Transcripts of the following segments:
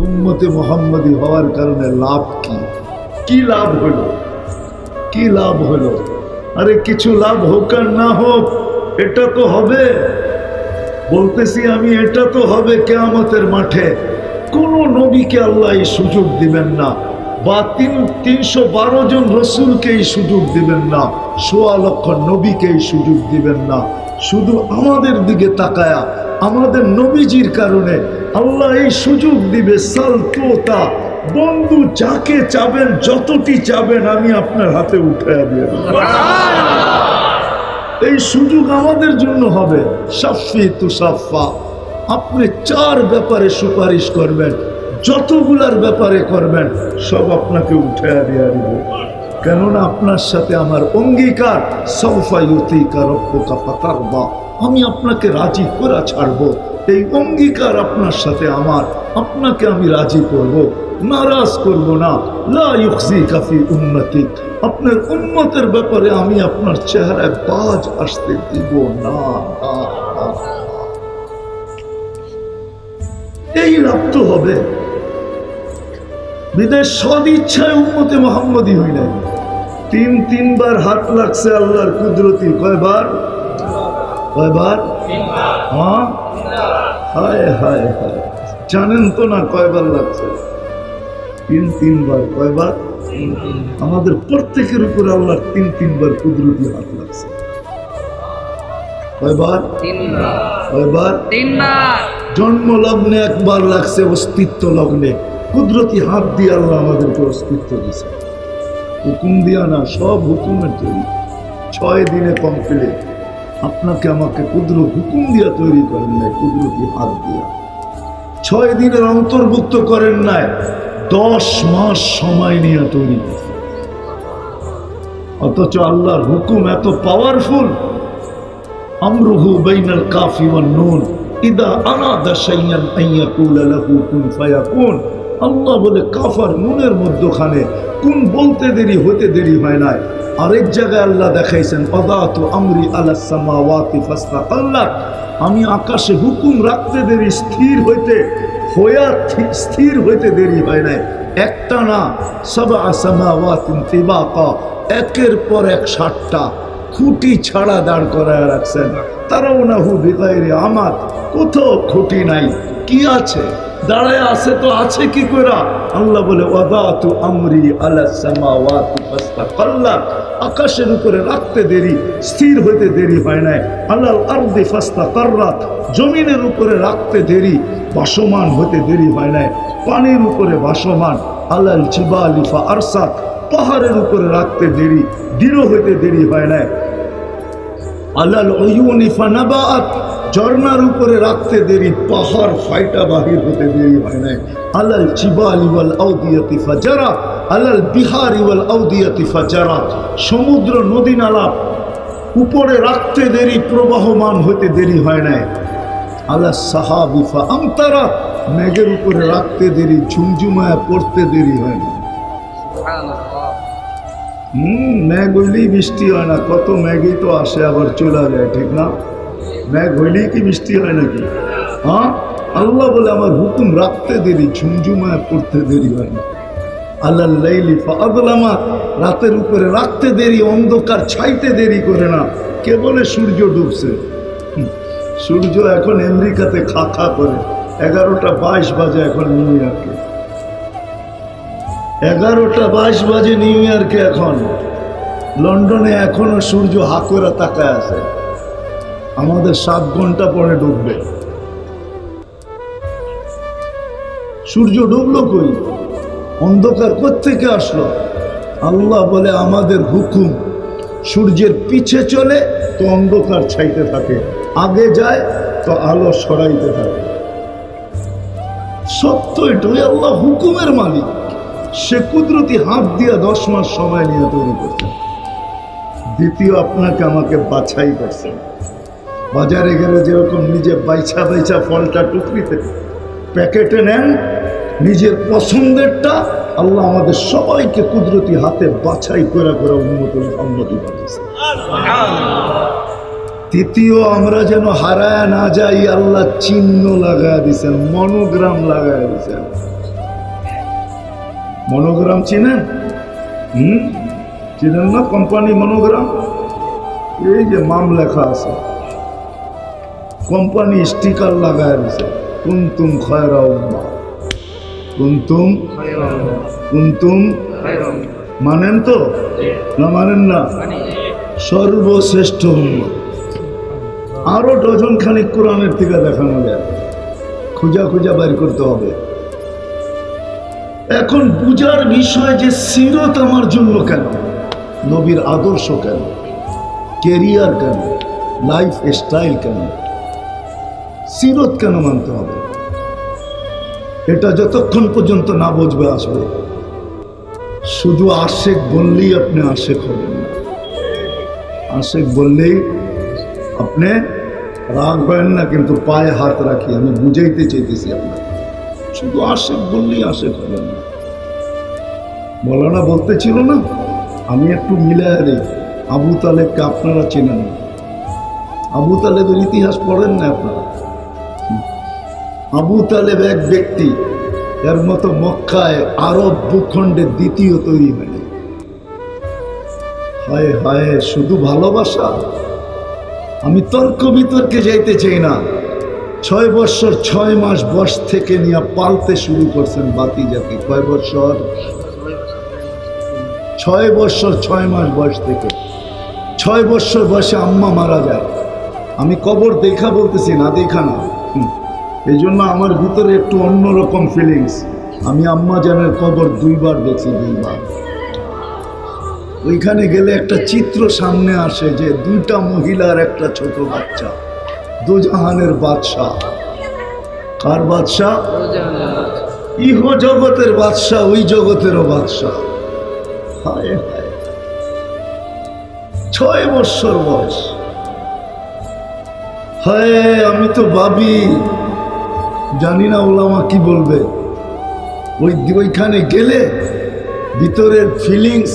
উম্মতে মুহাম্মদী হওয়ার কারণে লাভ কি? কি লাভ হলো? কি লাভ হলো? আরে কিছু লাভ হোক আর না হোক, এটা তো হবে। বলতেছি আমি, এটা তো হবে কিয়ামতের মাঠে। কোন নবীকে আল্লাহ এই সুযোগ দিবেন না, বা 312 জন রসুলকে এই সুযোগ দিবেন না, 1.25 লক্ষ নবীকে এই সুযোগ দিবেন না। শুধু আমাদের দিকে তাকায়া আমাদের নবীজির কারণে আল্লাহ এই সুযোগ দিবে। সালতোতা বন্ধু, যাকে চাবেন, যতটি চাবেন, আমি আপনার হাতে উঠাইয়া দিয়ে দেব। এই সুযোগ আমাদের জন্য হবে। সাফি তুসাফা, আপনি 4 ব্যাপারে সুপারিশ করবেন, যতগুলার ব্যাপারে করবেন সব আপনাকে উঠাইয়া দিয়ে দিব। কেননা আপনার সাথে আমার অঙ্গীকার, সাউফা ইউতিকা রাব্বুকা ফাতারদা, আমি আপনাকে রাজি করে ছাড়বো। এই অঙ্গীকার আপনার সাথে আমার, আপনাকে আমি রাজি করব, নারাজ করব না। লা ইউখজিকা ফি উম্মতিক, আপনার উম্মতের ব্যাপারে আমি আপনার চেহারায় বাজ আসতে দিব না। এই লাভ তো হবে। বিদেশ সদ ইচ্ছায় উম্মতে মুহাম্মদী হই নাই। 3 বার হাত লাগছে আল্লাহর কুদরতি। কয়বার? কয়বার? হ্যাঁ, হায় হায় হায়, জানেন তো না কয়বার লাগছে? 3 বার। কয়বার? আমাদের প্রত্যেকের উপর আল্লাহর 3 বার কুদরতি হাত লাগছে। কয়বার? 3 বার। কয়বার? 3 বার। জন্ম লগ্নে একবার লাগছে, অস্তিত্ব লগ্নে কুদরতি হাত দিয়ে আল্লাহ আমাদেরকে অস্তিত্ব দিয়েছে। হুকুম দিয়া না, সব হুকুমের তৈরি। 6 দিনে কমপ্লিট। আপনাকে আমাকে হুকুম দিয়া তৈরি করেন নাই, কুদরতি হাত দিয়া। 6 দিনের অন্তর্ভুক্ত করেন নাই, 10 মাস সময় নিয়ে তৈরি করছে। অথচ আল্লাহর হুকুম এত পাওয়ারফুল। আমরুহু বাইনাল কাফি ওয়ান নুন, ইদা আরাদা শাইআন আন ইয়াকুলা লাহু কুন ফায়াকুন। আল্লাহ বলে কাফার নুনের মধ্যখানে কোন বলতে দেরি হতে দেরি হয় নাই। আরেক জায়গায় আল্লাহ দেখাইছেন, ওয়াদাতু আমরি আলাস সামাওয়াতি ফাস্তাকাল্লাত, আমি আকাশে হুকুম রাখতে দেরি, স্থির হইতে দেরি হয় নাই। একটা না, সাবআ সামাওয়াতিন তিবাকা, একের পর এক 7টা খুঁটি ছাড়া দাঁড় করায় রাখছেন। তারাউনাহু বিগাইরি আমাদ, কোথাও খুঁটি নাই। কি আছে? দাঁড়ায় আছে তো আছে কি কইরা? আল্লাহ বলে ওয়াদাতু আমরি আলাস সামাওয়াতি ফাস্তাকাল্লাত, আকাশের উপরে রাখতে দেরি, স্থির হইতে দেরি হয় নাই। আলাল আরদি ফাস্তাকাররাত, জমিনের উপরে রাখতে দেরি, ভাসমান হতে দেরি হয় নাই। পানির উপরে ভাসমান। আলাল জিবালি ফাআরসাত, পাহাড়ের উপরে রাখতে দেরি, দৃঢ় হইতে দেরি হয় নাই। আলাল উয়ুনি ফানাবাত, ঝর্ণার উপরে রাখতে দেরি, পাহাড় ফাইটা বাহির হতে দেরি হয় নাই। আলাল জিবালি ওয়াল আউদিয়াতি ফাজারা, আলাল বিহারি ওয়াল আউদিয়াতি ফাজারা, সমুদ্র নদী নালা উপরে রাখতে দেরি, প্রবাহমান হতে দেরি হয় নাই। আলাস সাহাবি ফাআমতারা, মেঘের উপরে রাখতে দেরি, ঝুমঝুমায় পড়তে দেরি হয় না। মেঘ হইলেই বৃষ্টি হয় না, কত মেঘই তো আসে আবার চলে যায়, ঠিক না? মেঘ হইলেই কি বৃষ্টি হয় নাকি? হ্যাঁ, আল্লাহ বলে আমার হুকুম রাখতে দেরি, ঝুমঝুমায় পড়তে দেরি হয় না। আল্লাল লাইলি ফাআযলামা, রাতের উপরে রাখতে দেরি, অন্ধকার ছাইতে দেরি করে না। কে বলে সূর্য ডুবছে? সূর্য এখন আমেরিকাতে খা খা করে। 11:22 বাজে এখন নিউ ইয়র্কে। 11:22 বাজে নিউ ইয়র্কে এখন। লন্ডনে এখনো সূর্য হাকরা তাকায় আছে। আমাদের 7 ঘন্টা পরে ডুববে। সূর্য ডুবলো কই? অন্ধকার কোত্থেকে আসলো? আল্লাহ বলে আমাদের হুকুম, সূর্যের পিছে চলে তো অন্ধকার ছাইতে থাকে, আগে যায় তো আলো সরাইতে থাকে। সত্য এটাই, আল্লাহ হুকুমের মালিক। সে কুদরতি হাত দিয়ে 10 মাস সময় নিয়ে তৈরি করছেন। দ্বিতীয়, আপনাকে আমাকে বাছাই করছেন। বাজারে গেলে যেরকম নিজে বাইছা বাইছা ফলটা টুকরিতে প্যাকেটে নেন, নিজের পছন্দেরটা আল্লাহ আমাদের সবাইকে কুদরতি হাতে বাছাই করে করে উন্নতি বানিয়েছে। তৃতীয়, আমরা যেন হারায় না যাই, আল্লাহ চিহ্ন লাগায় দিয়েছেন, মনোগ্রাম লাগায় দিয়েছেন। মনোগ্রাম চিনেন? চিনেন না? কোম্পানি মনোগ্রাম, এই যে মাম লেখা আছে, কোম্পানি স্টিকার লাগায় দিছে, কুনতুম খায়রা উম্মাহ, কুনতুম কুনতুম মানেন তো না মানেন না? সর্বশ্রেষ্ঠ উম্মাহ। আরো ডজন খানিক কোরআনের থেকে দেখানো যায়, খুঁজা খুঁজা বের করতে হবে। এখন বুঝার বিষয় যে সিরত আমার জন্য কেন, নবীর আদর্শ কেন, কেরিয়ার কেন, লাইফ স্টাইল কেন, সিরত কেন মানতে হবে, এটা যতক্ষণ পর্যন্ত না বুঝবে আসবে। শুধু আশেক বললেই আপনি আশেক হবেন না, আশেক বললেই আপনি রাগ হবেন না, কিন্তু পায়ে হাত রাখি আমি বুঝাইতে চাইতেছি আপনাকে, শুধু আশেক বললেই আশেক হবেন না। মৌলানা বলতেছিল না, আমি একটু মিলাইয়া দিই, আবু তালেবকে আপনারা চেনেন না, আবু তালেবের ইতিহাস পড়েন না আপনারা? আবু তালেব এক ব্যক্তি, এর মতো মক্কায় আরব ভূখণ্ডে দ্বিতীয় তৈরি হয়নি। হায় হায়, শুধু ভালোবাসা। আমি তর্ক বিতর্কে যাইতে চাই না। 6 বছর 6 মাস বয়স থেকে নিয়ে পালতে শুরু করছেন বাতি জাতি। কয় বছর? 6 বছর 6 মাস বয়স থেকে। 6 বছর বয়সে আম্মা মারা যায়। আমি কবর দেখা বলতেছি না, দেখা না, এই জন্য আমার ভিতরে একটু অন্যরকম ফিলিংস। আমি আম্মা জানের কবর 2 বার দেখছি, 2 বার। ওইখানে গেলে একটা চিত্র সামনে আসে যে 2টা মহিলার একটা ছোট বাচ্চা, দুজাহানের বাদশাহ। কার বাদশাহ? ইহ জগতের বাদশাহ, ওই জগতেরও বাদশাহ। হায় হায়, 6 বছর বয়স। হায়, আমি তো ভাবি, জানি না ওলামা কি বলবে। ওইখানে গেলে ভিতরের ফিলিংস,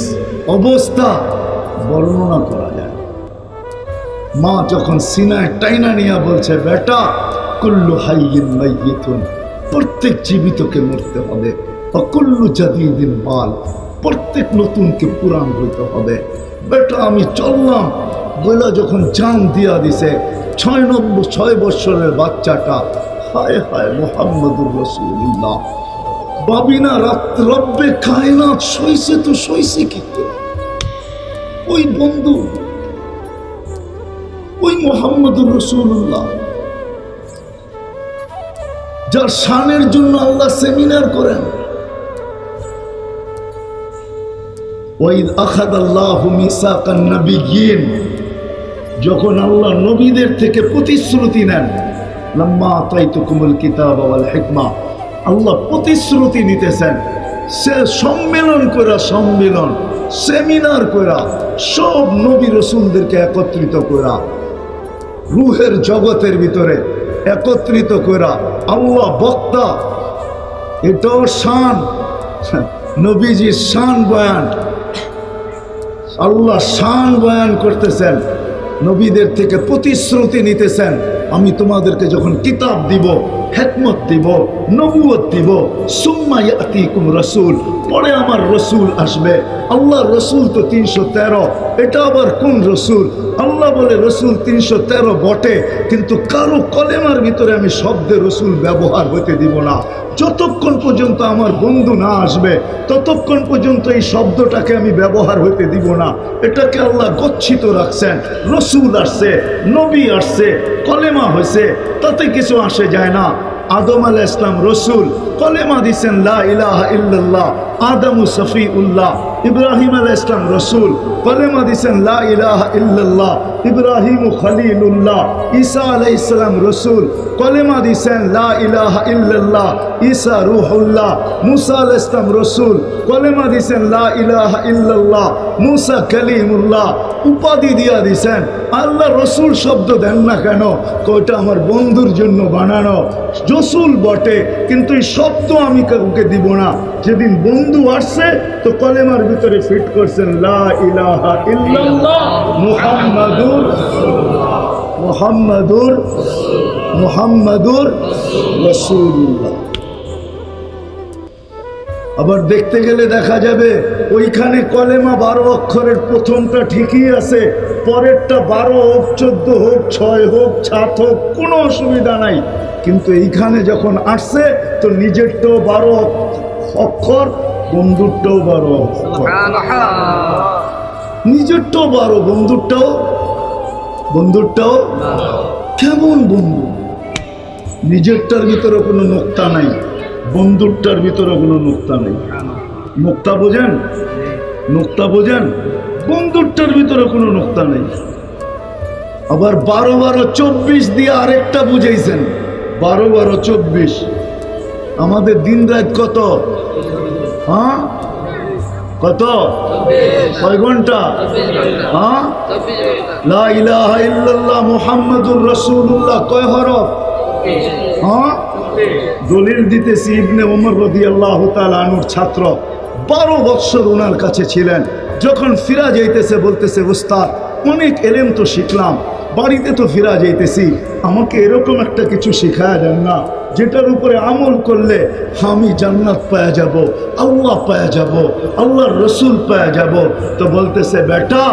অবস্থা বর্ণনা করা যায়। মা যখন সিনায় টাইনা নিয়া বলছে, বেটা কুল্লু হাইয়িন মাইয়িতুন, প্রত্যেক জীবিতকে মরতে হবে, অকুল্লু জাদীদিন বাল, প্রত্যেক নতুনকে পুরাণ হইতে হবে। বেটা আমি চললাম বলে যখন জান দিয়া দিছে, 6 বছরের বাচ্চাটা, হায় হায় মুহাম্মদুর রাসূলুল্লাহ। বাবিনা রব্বে কায়নাত সইছে তো সইছে কি করে? ওই বন্ধু, ওই মুহাম্মদুর রাসূলুল্লাহ, যার শানের জন্য আল্লাহ সেমিনার করেন। ওয়াইদ আখাযাল্লাহু মিসাকান নাবিয়্যিন, যখন আল্লাহ নবীদের থেকে প্রতিশ্রুতি নেন, লাম্মা আতাইতুকুমুল কিতাবা ওয়াল হিকমা, আল্লাহ প্রতিশ্রুতি নিতেছেন। সে সম্মেলন করা, সম্মেলন সেমিনার করা, সব নবী রসুলদেরকে একত্রিত করা, রুহের জগতের ভিতরে একত্রিত করা, আল্লাহ বক্তা। এটাও শান, নবীজির শান বয়ান, আল্লাহ শান বয়ান করতেছেন, নবীদের থেকে প্রতিশ্রুতি নিতেছেন। আমি তোমাদেরকে যখন কিতাব দিব, হিকমত দিব, নবুয়ত দিব, সুম্মা ইয়াতিকুম রাসূল, পরে আমার রসুল আসবে। আল্লাহ রসুল তো 313, এটা আবার কোন রসুল? আল্লাহ বলে রসুল 313 বটে, কিন্তু কারো কলেমার ভিতরে আমি শব্দে রসুল ব্যবহার হতে দিব না। যতক্ষণ পর্যন্ত আমার বন্ধু না আসবে, ততক্ষণ পর্যন্ত এই শব্দটাকে আমি ব্যবহার হতে দিব না। এটাকে আল্লাহ গচ্ছিত রাখছেন। রসুল আসছে, নবী আসছে, কলেমা হয়েছে, তাতে কিছু আসে যায় না। আদম আলাইহিস সালাম রসুল, কলেমা দিছেন লা ইলাহা ইল্লাল্লাহ, আদমু সফিউল্লাহ। ইব্রাহিম আলাইহিস সালাম রসুল, কলেমা দিছেন লা ইলাহা ইল্লাল্লাহ, ইব্রাহিম খলিলুল্লাহ। ঈসা আলাইহিস সালাম রসুল, কলেমা দিছেন লা ইলাহা ইল্লাল্লাহ, ঈসা রূহুল্লাহ। মুসা আলাইহিস সালাম রসুল, কলেমা দিছেন লা ইলাহা ইল্লাল্লাহ, মুসা কালিমুল্লাহ। উপাধি দিয়া দিছেন। আল্লাহ রসুল শব্দ দেন না কেন? ওটা আমার বন্ধুর জন্য বানানো, রসুল বটে, কিন্তু এই শব্দ আমি কাউকে দিব না। যেদিন বন্ধু আসছে তো কলেমার ভিতরে ফিট করছেন লা ইলাহা ইল্লাল্লাহ মুহাম্মাদুর মুহাম্মাদুর মুহাম্মাদুর রাসূলুল্লাহ। আবার দেখতে গেলে দেখা যাবে ওইখানে কলেমা 12 অক্ষরের প্রথমটা ঠিকই আছে, পরেরটা 12 হোক 14 হোক 6 হোক 7 হোক কোনো অসুবিধা নাই, কিন্তু এইখানে যখন আসছে তো নিজেরটাও 12 অক্ষর, বন্ধুরটাও 12 অক্ষর, নিজেরটাও 12, বন্ধুরটাও কেমন বন্ধু? নিজেরটার ভিতরে কোনো নোক্তা নাই, বন্ধুরটার ভিতরে কোনো নোক্তা নেই। নোক্তা বোঝেন? নোক্তা বোঝেন? বন্ধুরটার ভিতরে কোনো নোক্তা নেই। আবার 12 12 24 দিয়ে আরেকটা বুঝাইছেন, 12 12 24। আমাদের দিন রাত কত? হ্যাঁ কত? কয় ঘন্টা? হ্যাঁ লা ইলাহা ইল্লাল্লাহ মুহাম্মাদুর রাসূলুল্লাহ কয় হরফ? হ্যাঁ দলিল দিতেছি, ইবনে ওমর রাদিয়াল্লাহু তাআলা আনহুর ছাত্র, 12 বছর ওনার কাছে ছিলেন। যখন ফিরা যাইতেছে বলতেছে, উস্তাদ অনেক এলেম তো শিখলাম, বাড়িতে তো ফিরা যাইতেছি, আমাকে এরকম একটা কিছু শেখায় দেন না যেটার উপরে আমল করলে আমি জান্নাত পাওয়া যাব, আল্লাহ পাওয়া যাব, আল্লাহর রসুল পাওয়া যাব। তো বলতেছে, বেটা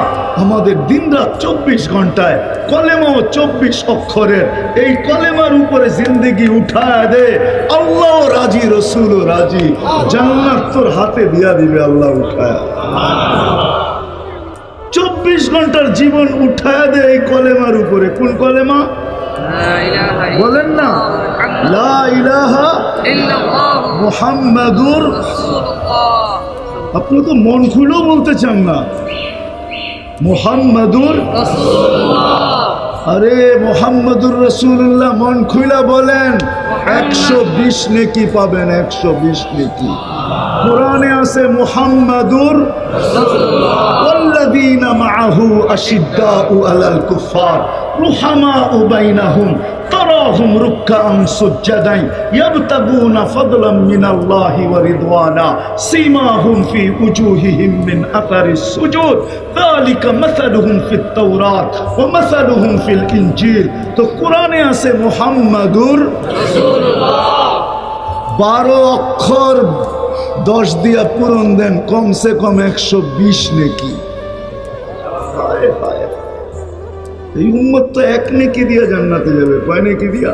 আমাদের দিনরাত 24 ঘন্টায়, কলেমাও 24 অক্ষরের, এই কলেমার উপরে জিন্দেগি উঠায় দে, আল্লাহ রাজি রসুলও রাজি, জান্নাত তোর হাতে দিয়া দিবে আল্লাহ উঠায়। 24 ঘন্টার জীবন উঠায় দে এই কলেমার উপরে। কোন কলেমা বলেন না? লা ইলাহা ইল্লাল্লাহ মুহাম্মাদুর রাসূলুল্লাহ। আপনি তো মন খুলেও বলতে চান না মুহাম্মাদুর রাসূলুল্লাহ। আরে মুহাম্মাদুর রাসূলুল্লাহ মন খুলে বলেন, 120 নেকি পাবেন, 120 নেকি। কোরআনে আছে মুহাম্মাদুর রাসূলুল্লাহ ওয়াল্লাযীনা মাআহু আশিদ্দাউ আলাল কুফার রুহামাউ বাইনাহুম তারাহুম রুকআন সুজ্জাদান ইয়াবতাগুনা ফাদলাম মিনাল্লাহি ওয়া রিদওয়ানা সীমাহুম ফি উজুহিহিম মিন আথারিস সুজুদ যালিকা মাসালুহুম ফিত তাওরাত ওয়া মাসালুহুম ফিল ইনজিল। তো কোরআনে আছে মুহাম্মাদুর রাসূলুল্লাহ। 12 অক্ষর 10 দিয়া পূরণ দেন, কমসে কম 120 নেকি। এই উম্মত তো 1 নেকি দিয়া জান্নাতে যাবে। কয় নেকি দিয়া?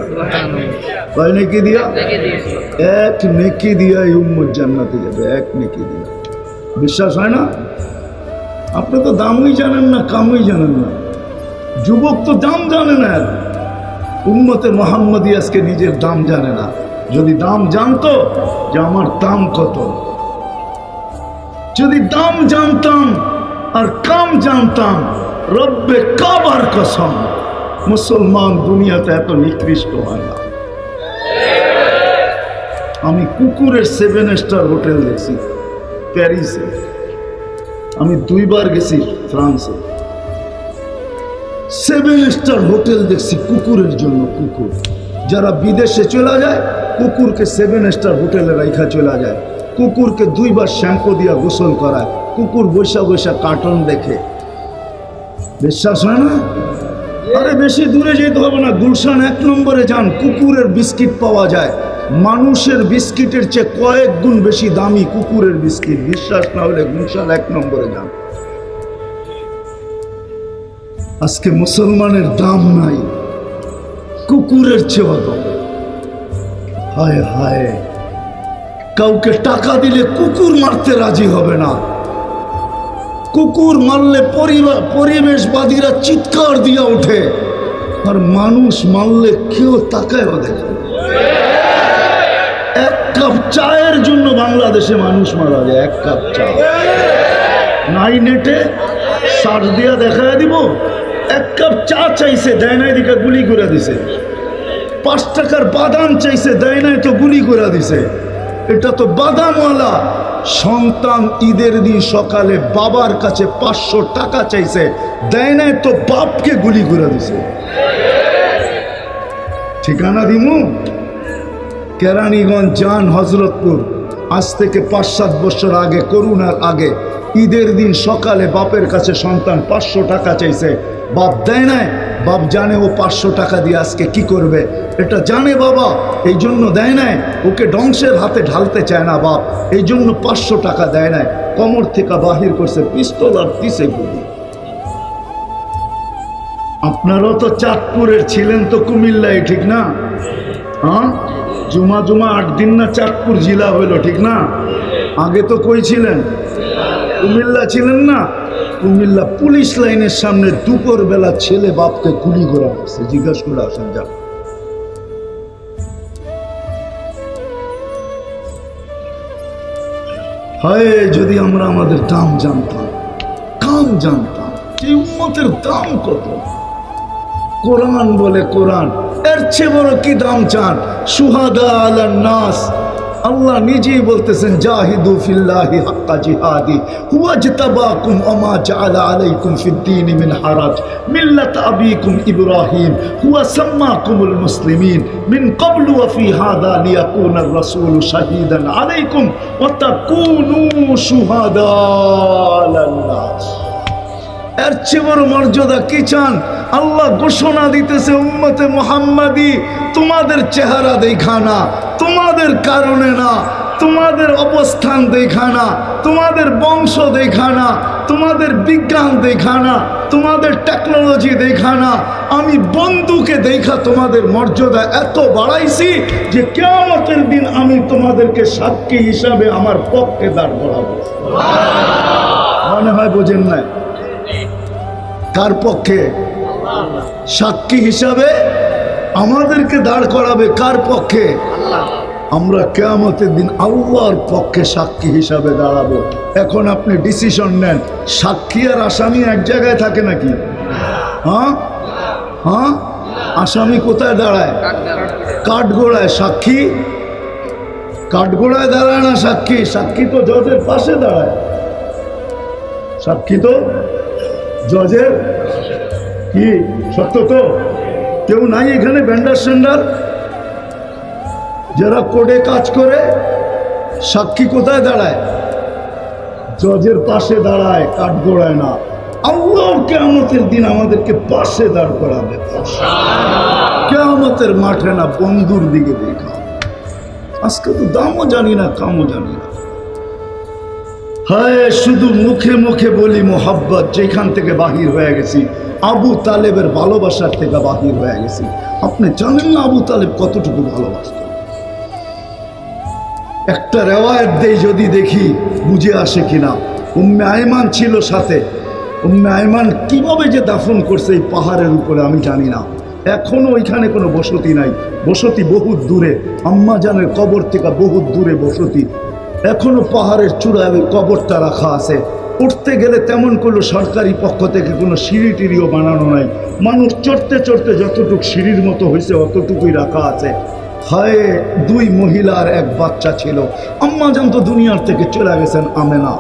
কয় নেকি দিয়া? 1 নেকি দিয়া এই উম্মত জান্নাতে যাবে, 1 নেকি দিয়া। বিশ্বাস হয় না? আপনি তো দামই জানেন না, কামই জানেন না। যুবক তো দাম জানে না, উম্মতে মুহাম্মদী আজকে নিজের দাম জানে না। যদি দাম জানতো যে আমার দাম কত, যদি দাম জানতাম আর কাম জানতাম, রব্বে কাবার কসম মুসলমান দুনিয়াতে এত নিকৃষ্ট হয় না। আমি কুকুরের 7 স্টার হোটেল দেখছি প্যারিসে, আমি 2 বার গেছি ফ্রান্সে, 7 স্টার হোটেল দেখছি কুকুরের জন্য। কুকুর যারা বিদেশে চলে যায়, কুকুরকে 7 স্টার হোটেলে রাইখা চলে যায়, কুকুরকে 2 বার শ্যাম্পু দিয়া গোসল করায়, কুকুর বৈশা বৈশা কার্টুন দেখে। বিশ্বাস হয় না? আরে বেশি দূরে যেতে হবে না, গুলশান 1 নম্বরে যান, কুকুরের বিস্কিট পাওয়া যায়। মানুষের বিস্কিটের চেয়ে কয়েক গুণ বেশি দামি কুকুরের বিস্কিট। বিশ্বাস না হলে গুলশান 1 নম্বরে যান। আজকে মুসলমানের দাম নাই, কুকুরের চেয়ে দাম। হায় হায়, কাউকে টাকা দিলে কুকুর মারতে রাজি হবে না, কুকুর মারলে পরিবেশবাদীরা চিৎকার দিয়ে ওঠে, আর মানুষ মারলে কেউ তাকায়ও দেখে। 1 কাপ চায়ের জন্য বাংলাদেশে মানুষ মারা যায়, 1 কাপ চা নাই নেটে সার দিয়া দেখায় দিব। 1 কাপ চা চাইছে, দেয় নাই, দিকে গুলি করে দিছে। 5 টাকার বাদাম চাইছে, দেয় নাই তো গুলি করে দিছে। এটা তো বাদামওয়ালা। সন্তান ঈদের দিন সকালে বাবার কাছে 500 টাকা চাইছে, দেয় নাই তো বাপকে গুলি করে দিছে। ঠিকানা দিমু, কেরানীগঞ্জ যান, হজরতপুর। আজ থেকে 5-7 বছর আগে, করোনার আগে, ঈদের দিন সকালে বাপের কাছে সন্তান 500 টাকা চাইছে, বাপ দেয় নাই, বাপ জানে ও 500 টাকা দিয়ে আজকে কি করবে, এটা জানে বাবা, এই জন্য দেয় নাই। ওকে ধ্বংসের হাতে ঢালতে চায় না বাপ, এই জন্য 500 টাকা দেয় নাই। কমর থেকে বাহির করছে পিস্তল আর দিছে গুলি। আপনারাও তো চাঁদপুরের ছিলেন, তো কুমিল্লায়, ঠিক না? হ্যাঁ, জুমা 8 দিন না চাঁদপুর জেলা হইল, ঠিক না? আগে তো কই ছিলেন? কুমিল্লা ছিলেন না? কুমিল্লা পুলিশ লাইনের সামনে দুপুর বেলা ছেলে বাপকে গুলি করা হয়েছে। জিজ্ঞাসা করে আসেন যান। হয় যদি আমরা আমাদের দাম জানতাম, কাম জানতাম যে উম্মতের দাম কত। কোরআন বলে, কোরআন এর চেয়ে বড় কি দাম চান? শুহাদা আলান নাস, আল্লাহ নিজেই বলতেছেন জাহিদু ফিল্লাহি হাক্কা জিহাদি হুয়া ইজতাবাকুম ওয়া মা জাআলা আলাইকুম ফিদ-দীন মিন হারাজ মিল্লাত আবিকুম ইব্রাহিম হুয়া সাম্মাকুমুল মুসলিমিন মিন ক্বাবলু ওয়া ফি হাযা লিয়াকুনার রাসূলু শাহীদান আলাইকুম ওয়া তাকুনু শুহাদা আলান নাস। এর চেয়ে বড় মর্যাদা কি চান? আল্লাহ ঘোষণা দিতেছে উম্মতে মুহাম্মাদি, তোমাদের চেহারা দেখা না, তোমাদের কারণে না, তোমাদের অবস্থান দেখা না, তোমাদের বংশ দেখা না, তোমাদের বিজ্ঞান দেখা না, তোমাদের টেকনোলজি দেখা না, আমি বন্ধুকে দেখা তোমাদের মর্যাদা এত বাড়াইছি যে কিয়ামতের দিন আমি তোমাদেরকে সাক্ষী হিসাবে আমার পক্ষে দাঁড় করাবো। মনে হয় বোঝেন না? কার পক্ষে? সাক্ষী হিসাবে আমাদেরকে দাঁড় করাবে। কার পক্ষে? আমরা কিয়ামতের দিন আল্লাহর পক্ষে সাক্ষী হিসাবে দাঁড়াবো। এখন আপনি ডিসিশন নেন, সাক্ষী আর আসামি এক জায়গায় থাকে নাকি? হ্যাঁ হ্যাঁ, আসামি কোথায় দাঁড়ায়? কাঠগোড়ায়। সাক্ষী কাঠগোড়ায় দাঁড়ায় না। সাক্ষী সাক্ষী তো জজের পাশে দাঁড়ায়। সাক্ষী তো জজের কি সত্য তো? কেউ নাই এখানে ভেন্ডার সেন্ডার যারা কোর্টে কাজ করে? সাক্ষী কোথায় দাঁড়ায়? জজের পাশে দাঁড়ায়, কাঠগোড়ায় না। আল্লাহ কিয়ামতের দিন আমাদেরকে পাশে দাঁড় করাবে, কিয়ামতের মাঠে না, বন্ধুর দিকে দেখা। আজকে তো দামও জানি না, কামও জানি না। হায়, শুধু মুখে মুখে বলি মোহাব্বত, যেখান থেকে বাহির হয়ে গেছি আবু তালেবের ভালোবাসার থেকে বাহির হয়ে গেছি। আপনি জানেন না আবু তালেব কতটুকু ভালোবাসত? একটা রেওয়ায়েত দেই, যদি দেখি বুঝে আসে কিনা। উম্মে আয়মান ছিল সাথে। উম্মে আয়মান কিভাবে যে দাফন করছে এই পাহাড়ের উপরে আমি জানি না। এখনো ওইখানে কোনো বসতি নাই, বসতি বহুত দূরে, আম্মা জানের কবর থেকে বহুত দূরে বসতি। এখনো পাহাড়ের চূড়ায় ওই কবরটা রাখা আছে। উঠতে গেলে তেমন কোনো সরকারি পক্ষ থেকে কোনো সিঁড়ি টিড়িও বানানো নাই। মানুষ চড়তে চড়তে যতটুকু সিঁড়ির মতো হয়েছে অতটুকুই রাখা আছে। হায়, 2 মহিলা আর 1 বাচ্চা ছিল। আম্মা জান তো দুনিয়ার থেকে চলে গেছেন, আমেনা।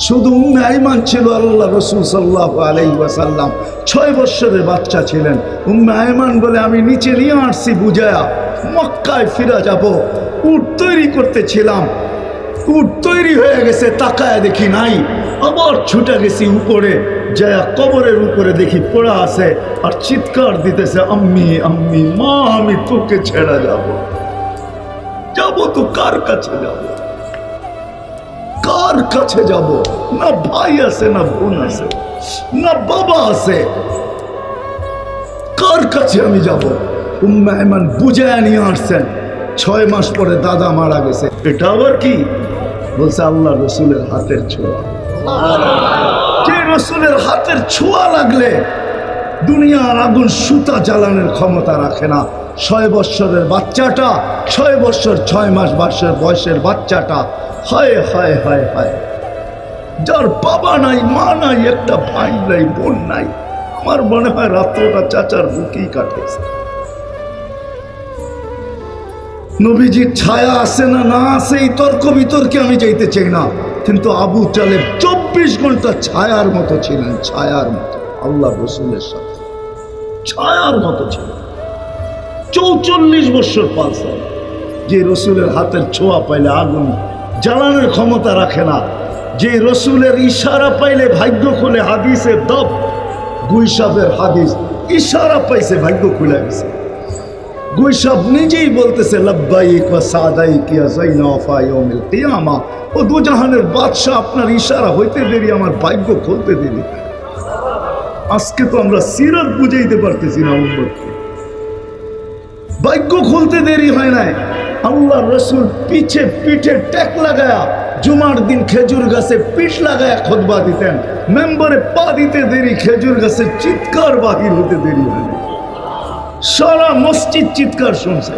শুধু উম্মে আইমান ছিল। আল্লাহ রাসূল সাল্লাল্লাহু আলাইহি ওয়াসাল্লাম 6 বছরের বাচ্চা ছিলেন। উম্মে আইমান বলে, আমি নিচে নিয়ে আসছি বুঝায়া, মক্কায় ফিরে যাব। উট তৈরি করতেছিলাম, উট তৈরি হয়ে গেছে, তাকায় দেখি নাই। আবার ছুটে গেছি উপরে, যায় কবরের উপরে দেখি পড়া আছে আর চিৎকার দিতেছে, আম্মি আম্মি, মা আমি তোকে ছেড়ে যাব। যাব তো কার কাছে যাব? কার কাছে যাব? না ভাই আছে, না বোন আছে, না বাবা আছে, কার কাছে আমি যাব? উম্মে আয়মান বুঝায় নিয়ে আসছেন। 6 মাস পরে দাদা মারা গেছে। এটা আবার কি? বলছে আল্লাহ রসুলের হাতের ছোঁয়া। যে রসুলের হাতের ছোঁয়া লাগলে দুনিয়ার আগুন সুতা জ্বালানোর ক্ষমতা রাখে না। 6 বছরের বাচ্চাটা, 6 বছর 6 মাস বয়সের বাচ্চাটা, হায় হায় হায় হায়, যার বাবা নাই, মা নাই, একটা ভাই নাই, বোন নাই, আমার মনে হয় রাত্রটা চাচার বুকেই কাটেছে। নবীজির ছায়া আছে না না আছে এই তর্ক বিতর্কে আমি যাইতে চাই না, কিন্তু আবু তালেব 24 ঘন্টা ছায়ার মতো ছিলেন, ছায়ার মতো আল্লাহ রসুলের সাথে, ছায়ার মতো ছিলেন। 44 বছর পালসার, যে রসুলের হাতের ছোঁয়া পাইলে আগুন জ্বালানোর ক্ষমতা রাখে না, যে রসুলের ইশারা পাইলে ভাগ্য খুলে, হাদিসের দব গুইসাফের হাদিস, ইশারা পাইছে, ভাগ্য খুলে গেছে। গুইসাফ নিজেই বলতেছে লব্বাইক ওয়া সাদাইক ইয়া যাইনাফা ইয়াউমিল কিয়ামা, ও দুজাহানের বাদশা, আপনার ইশারা হইতে দেরি, আমার ভাগ্য খুলতে দেরি। আজকে তো আমরা সিরাত বুঝাইতে পারতেছি না উম্মতকে, ভাগ্য খুলতে দেরি হয় নাই। আল্লাহ রসুল পিঠে ট্যাক লাগায়া জুমার দিন খেজুর গাছে পিঠ লাগায়া খুতবা দিতেন, মেম্বারে পা দিতে দেরি, খেজুর গাছে চিৎকার বাহির হতে দেরি হয় না। সারা মসজিদ চিৎকার শুনছে।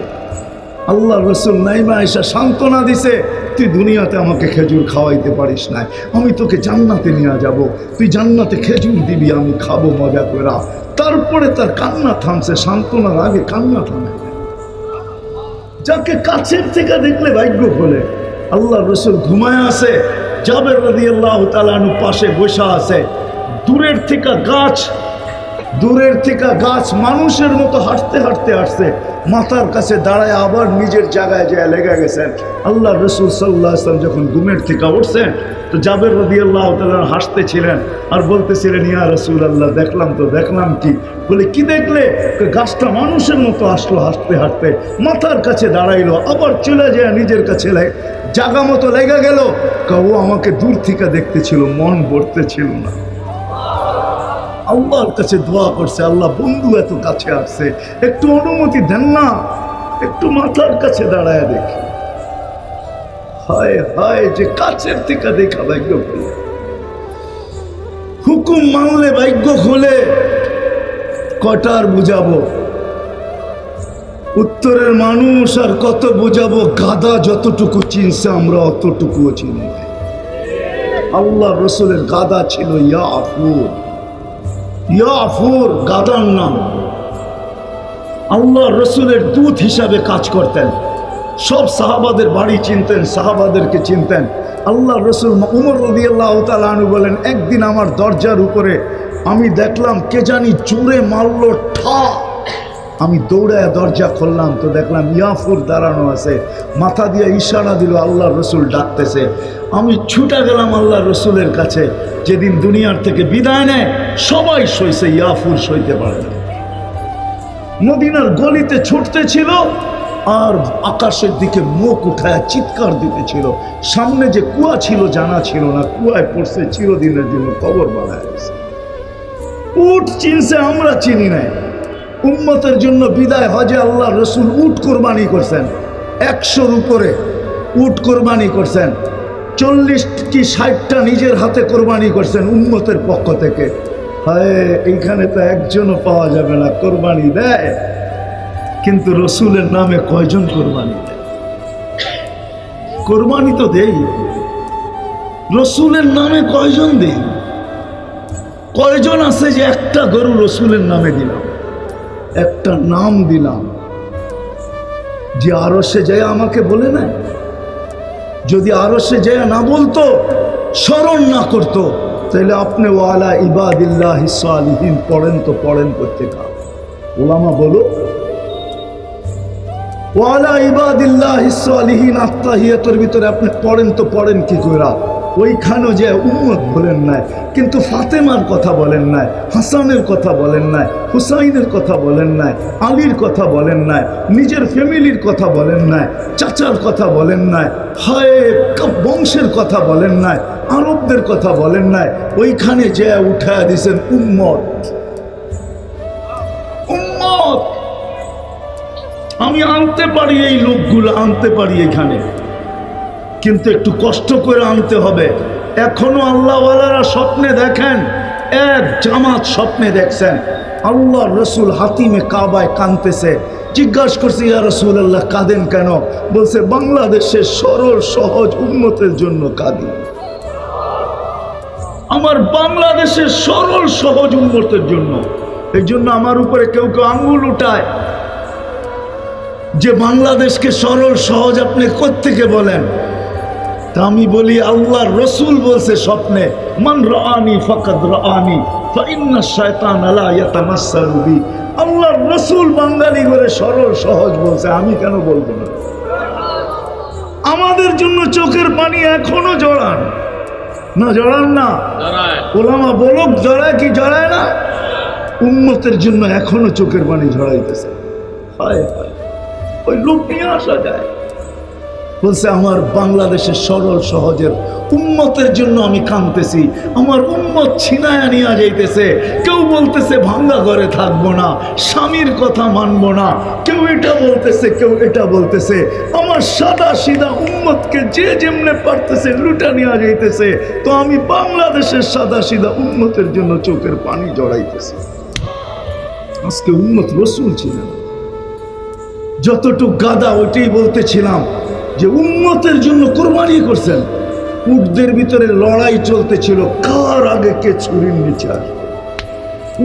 আল্লাহ রসুল নাইমা আয়েশা সান্ত্বনা দিছে, তুই দুনিয়াতে আমাকে খেজুর খাওয়াইতে পারিস না, আমি তোকে জান্নাতে নিয়ে যাব, তুই জান্নাতে খেজুর দিবি, আমি খাবো মজা করে। তারপরে তার কান্না থামছে, সান্ত্বনার আগে কান্না থামে। যাকে কাছের থেকে দেখলে ভাগ্য খোলে। আল্লাহ রসুল ঘুমায় আছে, জাবের রাদিয়াল্লাহু তাআলা আনহু পাশে বসা আছে। দূরের থেকে গাছ মানুষের মতো হাঁটতে হাঁটতে আসছে, মাথার কাছে দাঁড়ায় আবার নিজের জায়গায় যায় লেগে গেছেন। আল্লাহ রসুল সাল্লাল্লাহু আলাইহি ওয়াসাল্লাম যখন ঘুমের থেকে উঠছেন, তো জাবের রাদিয়াল্লাহু তাআলা হাসতেছিলেন আর বলতেছিলেন, ইয়া রাসূলুল্লাহ, দেখলাম কি? বলে, কি দেখলে? গাছটা মানুষের মতো আসলো, হাঁটতে হাঁটতে মাথার কাছে দাঁড়াইলো, আবার চলে যায় নিজের কাছে জায়গা মতো লেগে গেল। ও আমাকে দূর থেকে দেখতেছিল, মন ভরতে ছিল না। আল্লাহর কাছে দোয়া করছে, আল্লাহ বন্ধু এত কাছে আসছে, একটু অনুমতি দেন না, একটু মাথার কাছে দাঁড়ায় দেখি। হায় হায়, যে কাছের থেকে দেখা ভাগ্য খোলে। হুকুম মানলে ভাগ্য খোলে। কটার বুঝাবো? উত্তরের মানুষ আর কত বুঝাবো? গাদা যতটুকু চিনছে আমরা অতটুকুও চিনি। আল্লাহ রসুলের গাদা ছিল ইয়াফুর, গাদার নাম। আল্লাহ রসুলের দূত হিসাবে কাজ করতেন, সব সাহাবাদের বাড়ি চিনতেন, সাহাবাদেরকে চিনতেন। আল্লাহ রসুল উমর রাদিয়াল্লাহু তাআলা আনহু বলেন, একদিন আমার দরজার উপরে আমি দেখলাম কে জানি জোরে মারলো ঠা। আমি দৌড়ায় দরজা খুললাম, তো দেখলাম ইয়াফুর দাঁড়ানো আছে, মাথা দিয়ে ইশারা দিল, আল্লাহ রসুল ডাকতেছে। আমি ছুটে গেলাম আল্লাহ রসুলের কাছে। যেদিন দুনিয়ার থেকে বিদায় নেয় সবাই সইছে, ইয়াফুর সইতে পারে না। মদিনার গলিতে ছুটতেছিল আর আকাশের দিকে মুখ উঠায় চিৎকার দিতেছিল। সামনে যে কুয়া ছিল জানা ছিল না, কুয়ায় পড়ছে, চিরদিনের জন্য কবর বানায় গেছে। উট চিনছে, আমরা চিনি নাই। উম্মতের জন্য বিদায় হজে আল্লাহ রসুল উট কোরবানি করছেন, 100-র উপরে উট কোরবানি করছেন। 40 কি 60টা নিজের হাতে কোরবানি করছেন উম্মতের পক্ষ থেকে। হায়, এইখানে তো একজনও পাওয়া যাবে না কোরবানি দেয়, কিন্তু রসুলের নামে কয়জন কোরবানি দেয়? কোরবানি তো দেই, রসুলের নামে কয়জন দেই? কয়জন আছে যে একটা গরু রসুলের নামে দিলাম, একটা নাম দিলাম, যে আরশে যায় আমাকে বলে না? যদি আরশে যায় না বলতো, স্মরণ না করতো, তাহলে আপনি ওয়ালা ইবাদিল্লাহিস সালিহিন পড়েন তো পড়েন প্রত্যেকা। ওলামা বলো, ওয়ালা ইবাদিল্লাহিস সালিহিন আত্তাহিয়াতুর ভিতরে আপনি পড়েন তো পড়েন কি কইরা? ওইখানেও যে উম্মত বলেন নাই, কিন্তু ফাতেমার কথা বলেন নাই, হাসানের কথা বলেন নাই, হুসাইনের কথা বলেন নাই, আলীর কথা বলেন নাই, নিজের ফ্যামিলির কথা বলেন নাই, চাচার কথা বলেন নাই, হায় বংশের কথা বলেন নাই, আরবদের কথা বলেন নাই। ওইখানে যে উঠায় দিয়েছেন উম্মত। উম্মত আমি আনতে পারি, এই লোকগুলো আনতে পারি এখানে, কিন্তু একটু কষ্ট করে আনতে হবে। এখনো আল্লাহওয়ালারা স্বপ্নে দেখেন, এক জামাত স্বপ্নে দেখছেন আল্লাহ রসুল হাতিমে কাবায় কাঁদতেছে। জিজ্ঞাসা করছে, ইয়া রাসূলুল্লাহ কাঁদেন কেন? বলছে, বাংলাদেশের সরল সহজ উম্মতের জন্য কাঁদি। আমার বাংলাদেশের সরল সহজ উম্মতের জন্য। এই জন্য আমার উপরে কেউ কেউ আঙ্গুল উঠায় যে বাংলাদেশকে সরল সহজ আপনি কোত্থেকে বলেন? তা আমি বলি, আল্লাহর রসুল বলছে স্বপ্নে, মান রাআনি ফাকাদ রাআনি ফা ইন্না শায়তান লা ইয়াতামাসসালু বি। আল্লাহর রসুল বাঙালি করে সরল সহজ বলছে, আমি কেন বলবো না? আমাদের জন্য চোখের পানি এখনো জড়ান না? জড়ান না? ওলামা বলুক জড়ায় কি জড়ায় না? উম্মতের জন্য এখনো চোখের পানি ঝরাইতেছে। হায় হায়, ওই লোক নিয়ে আসা যায়, বলছে আমার বাংলাদেশের সরল সহজের উম্মতের জন্য আমি কাঁদতেছি, আমার উম্মত ছিনায়া নিয়ে যাইতেছে। কেউ বলতেছে ভাঙ্গা ঘরে থাকবো না, স্বামীর কথা মানবো না, কেউ এটা বলতেছে, কেউ এটা বলতেছে। আমার সাদা সিধা উম্মতকে যে যেমনে পারতেছে লুটা নিয়ে যাইতেছে, তো আমি বাংলাদেশের সাদা সিধা উম্মতের জন্য চোখের পানি জড়াইতেছি। আজকে উম্মত রসুল ছিলেন, যতটুক গাদা ওইটাই বলতেছিলাম যে উম্মতের জন্য কোরবানি করছেন। উটদের ভিতরে লড়াই চলতেছিল, কার আগে কে ছুরির নিচে আসবে।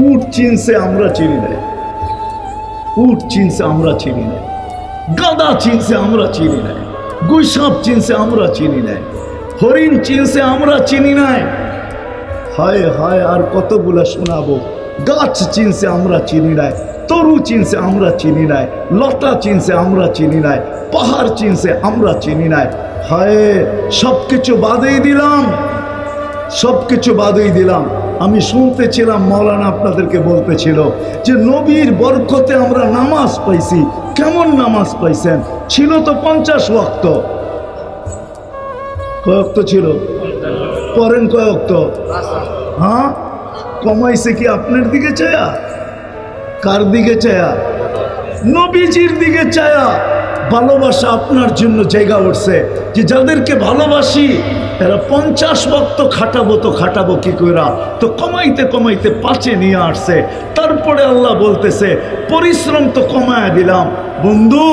উট চিনছে, আমরা চিনি নাই। উট চিনছে, আমরা চিনি নাই। গাদা চিনছে, আমরা চিনি নাই। গুইসাপ চিনছে, আমরা চিনি নাই। হরিণ চিনছে, আমরা চিনি নাই। হায় হায়, আর কতগুলা শোনাবো। গাছ চিনছে, আমরা চিনি নাই। তরু চিনছে, আমরা চিনি নাই। লতা চিনছে, আমরা চিনি নাই। পাহাড় চিনছে, আমরা চিনি নাই। হায়, সবকিছু বাদেই দিলাম, সবকিছু বাদেই দিলাম। আমি শুনতেছিলাম মৌলানা আপনাদেরকে বলতেছিল যে নবীর বরকতে আমরা নামাজ পাইছি। কেমন নামাজ পাইছেন? ছিল তো 50 ওয়াক্ত। কয় ওয়াক্ত ছিল? পড়েন কয় ওয়াক্ত? হ্যাঁ, কমাইছে কি আপনার দিকে চায়া? কার দিকে চায়া? নবীজির দিকে চায়া। ভালোবাসা আপনার জন্য জায়গা উঠছে যে যাদেরকে ভালোবাসি এরা 50 ওয়াক্ত খাটাবো, তো খাটাবো কি কইরা? তো কমাইতে কমাইতে 5-এ নিয়ে আসছে। তারপরে আল্লাহ বলতেছে পরিশ্রম তো কমায়া দিলাম বন্ধু,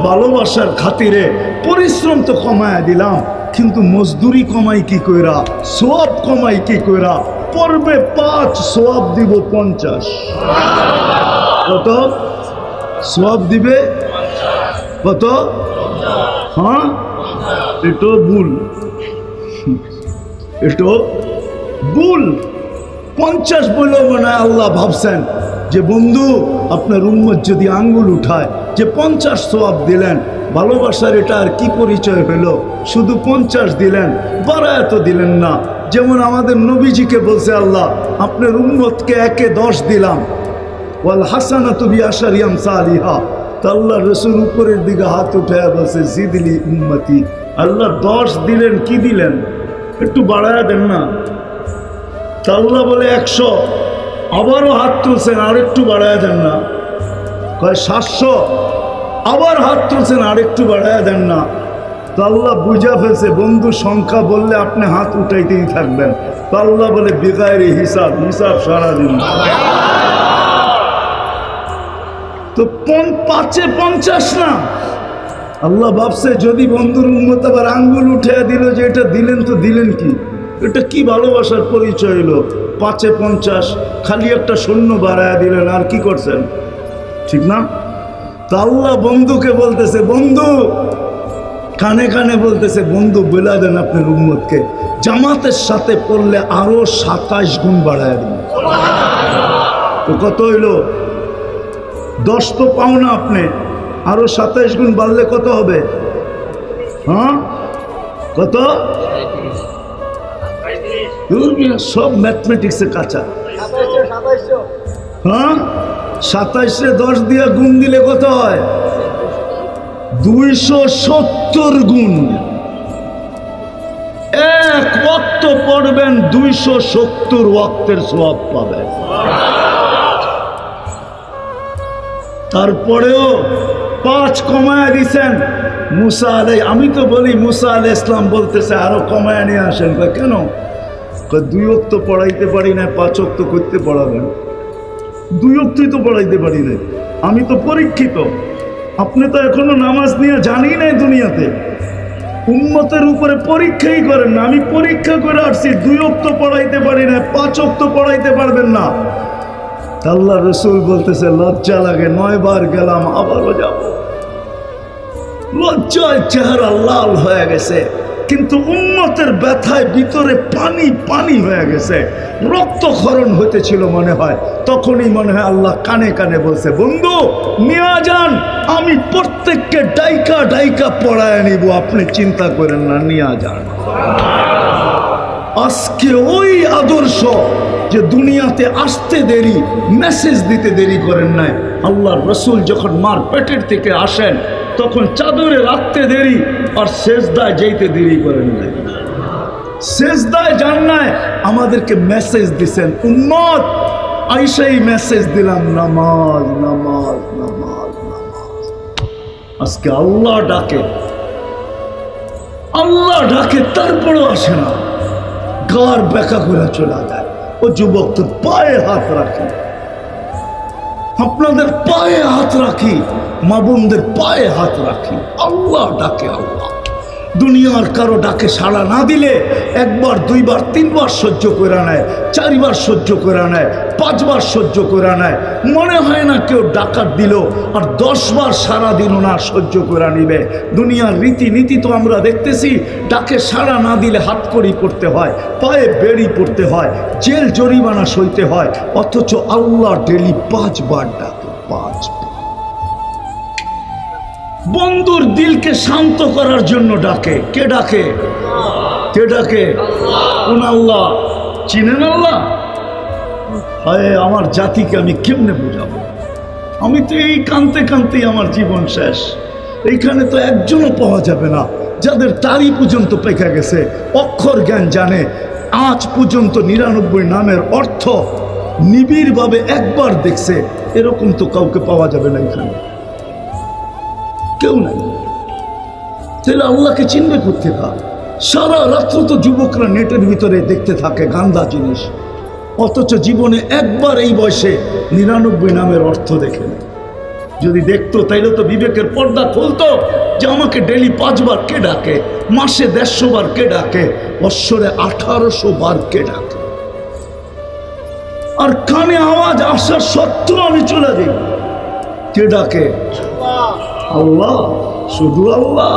ভালোবাসার খাতিরে পরিশ্রম তো কমায়া দিলাম, কিন্তু মজদুরি কমাই কি কইরা, সওয়াব কমাই কি কইরা? পড়বে 5, সওয়াব দিব 50। কত সওয়াব দিবে? কত? হ্যাঁ, এটা ভুল, এটা ভুল। 50 বলেও মনে আল্লাহ ভাবছেন যে বন্ধু আপনার উম্মত যদি আঙ্গুল উঠায় যে 50 সওয়াব দিলেন, ভালোবাসার এটা আর কি পরিচয় হলো? শুধু 50 দিলেন, বাড়ায় তো দিলেন না। যেমন আমাদের নবীজিকে বলছে আল্লাহ আপনার উম্মতকে 1-এ 10 দিলাম, ওয়াল হাসানাতু বিআশারি আমসালিহা। তো আল্লাহ রসুল উপরের দিকে হাত উঠায় বলছে জিদলি উম্মতি। আল্লাহ 10 দিলেন, কি দিলেন? একটু বাড়ায় দেন না। তা আল্লাহ বলে 100। আবারও হাত তুলছেন, আর একটু বাড়ায় দেন না। কয় 700। আবার হাত তুলছেন, আর একটু বাড়ায় দেন না। তো আল্লাহ বুঝা ফেলছে বন্ধু সংখ্যা বললে আপনি হাত উঠাইতেই থাকবেন। তো আল্লাহ বলে বেগাইরে হিসাব, হিসাব সারাদিন। তো 5-এ 50 না। আল্লাহ ভাবছে যদি বন্ধুর উম্মত আবার আঙ্গুল উঠে দিল যে এটা দিলেন, তো দিলেন কি? এটা কি ভালোবাসার পরিচয় হলো? 5-এ 50, খালি একটা শূন্য বাড়ায় দিলেন, আর কি করছেন? ঠিক না? তা আল্লাহ বন্ধুকে বলতেছে, বন্ধু কানে কানে বলতেছে বন্ধু বলে দেন আপনার উম্মতকে জামাতের সাথে পড়লে আরো 27 গুণ বাড়ায় দিন। তো কত হইল? 10 তো পাও না আপনি, আরো 27 গুণ বাড়লে কত হবে? হ্যাঁ, কত? সব ম্যাথমেটিক্সে কাঁচা। হ্যাঁ, 27-এ 10 দিয়ে গুণ দিলে কত হয়? 270 গুণ। 1 ওয়াক্ত পড়বেন, 270 ওয়াক্তের সওয়াব পাবেন। তারপরেও 5 কমায় দিছেন মুসা আলাই। আমি তো বলি মুসা আলাই ইসলাম বলতেছে আরো কমায় নিয়ে আসেন। কেন? 2 ওয়াক্ত পড়াইতে পারি না, 5 ওয়াক্ত করতে পড়াবেন। 2 ওয়াক্তই তো পড়াইতে পারি না। আমি তো পরীক্ষিত, আপনি তো এখনো নামাজ নিয়ে জানি নাই দুনিয়াতে। উম্মতের উপরে পরীক্ষাই করেন না। আমি পরীক্ষা করে আসছি, 2 ওয়াক্ত পড়াইতে পারি না, 5 ওয়াক্ত পড়াইতে পারবেন না। আল্লাহ রসুল বলতেছে লজ্জা লাগে, 9 বার গেলাম, আবারও যাব। লজ্জায় চেহারা লাল হয়ে গেছে, কিন্তু উম্মতের ব্যথায় ভিতরে পানি পানি হয়ে গেছে, রক্তক্ষরণ হইতেছিল মনে হয়। তখনই মনে হয় আল্লাহ কানে কানে বলছে বন্ধু নিয়ে যান, আমি প্রত্যেককে ডাইকা ডাইকা পড়ায় নিব, আপনি চিন্তা করেন না, নিয়ে যান। আজকে ওই আদর্শ যে দুনিয়াতে আসতে দেরি, মেসেজ দিতে দেরি করেন নাই। আল্লাহর রসুল যখন মার পেটের থেকে আসেন তখন চাদরে রাখতে দেরি, আর সেজদায় যেতে দেরি করেন নাই। সেজদায় যান নাই, আমাদেরকে মেসেজ দিছেন, উম্মত আইসাই মেসেজ দিলাম, নামাজ নামাজ নামাজ নামাজ। আজকে আল্লাহ ডাকে, আল্লাহ ডাকে, তারপরেও আসে না, গার বেকা করে চলে যায়। ও যুবক, তো পায়ে হাত রাখি, আপনাদের পায়ে হাত রাখি, মা বোনদের পায়ে হাত রাখি। আল্লাহ ডাকে, আল্লাহ। দুনিয়ার কারো ডাকে সাড়া না দিলে একবার, দুইবার, তিনবার সহ্য করে নেয়, চারবার সহ্য করে নেয়, পাঁচবার সহ্য করে নেয়। মনে হয় না কেউ ডাকাত দিল, আর 10 বার সারা দিনও না সহ্য করে নিবে। দুনিয়ার রীতিনীতি তো আমরা দেখতেছি, ডাকে সাড়া না দিলে হাতকড়ি পড়তে হয়, পায়ে বেড়ি পড়তে হয়, জেল জরিমানা সইতে হয়। অথচ আল্লাহ ডেলি 5 বার ডাকে, 5 বার। বন্ধুর দিলকে শান্ত করার জন্য ডাকে। কে ডাকে? কে ডাকে? কোন আল্লাহ? চিনেন আল্লাহ? হায়, আমার জাতিকে আমি কেমনে বুঝাবো? আমি তো এই কানতে কানতেই আমার জীবন শেষ। এইখানে তো একজনও পাওয়া যাবে না যাদের তারি পর্যন্ত পেকে গেছে, অক্ষর জ্ঞান জানে, আজ পর্যন্ত 99 নামের অর্থ নিবিড়ভাবে একবার দেখছে। এরকম তো কাউকে পাওয়া যাবে না এখানে, কেউ নাই। তাহলে আল্লাহকে চিনবে কোথেকে? সারা রাত্র তো যুবকরা নেটের ভিতরে দেখতে থাকে গান্দা জিনিস, অথচ জীবনে একবার এই বয়সে 99 নামের অর্থ দেখে নেয়। যদি দেখতো তাইলে তো বিবেকের পর্দা খুলতো যে আমাকে ডেলি 5 বার কে ডাকে, মাসে 150 বার কে ডাকে, বৎসরে 1800 বার কে ডাকে। আর কানে আওয়াজ আসার সত্ত্বেও আমি চলে যাই। কে ডাকে? আল্লাহ। শুধু আল্লাহ,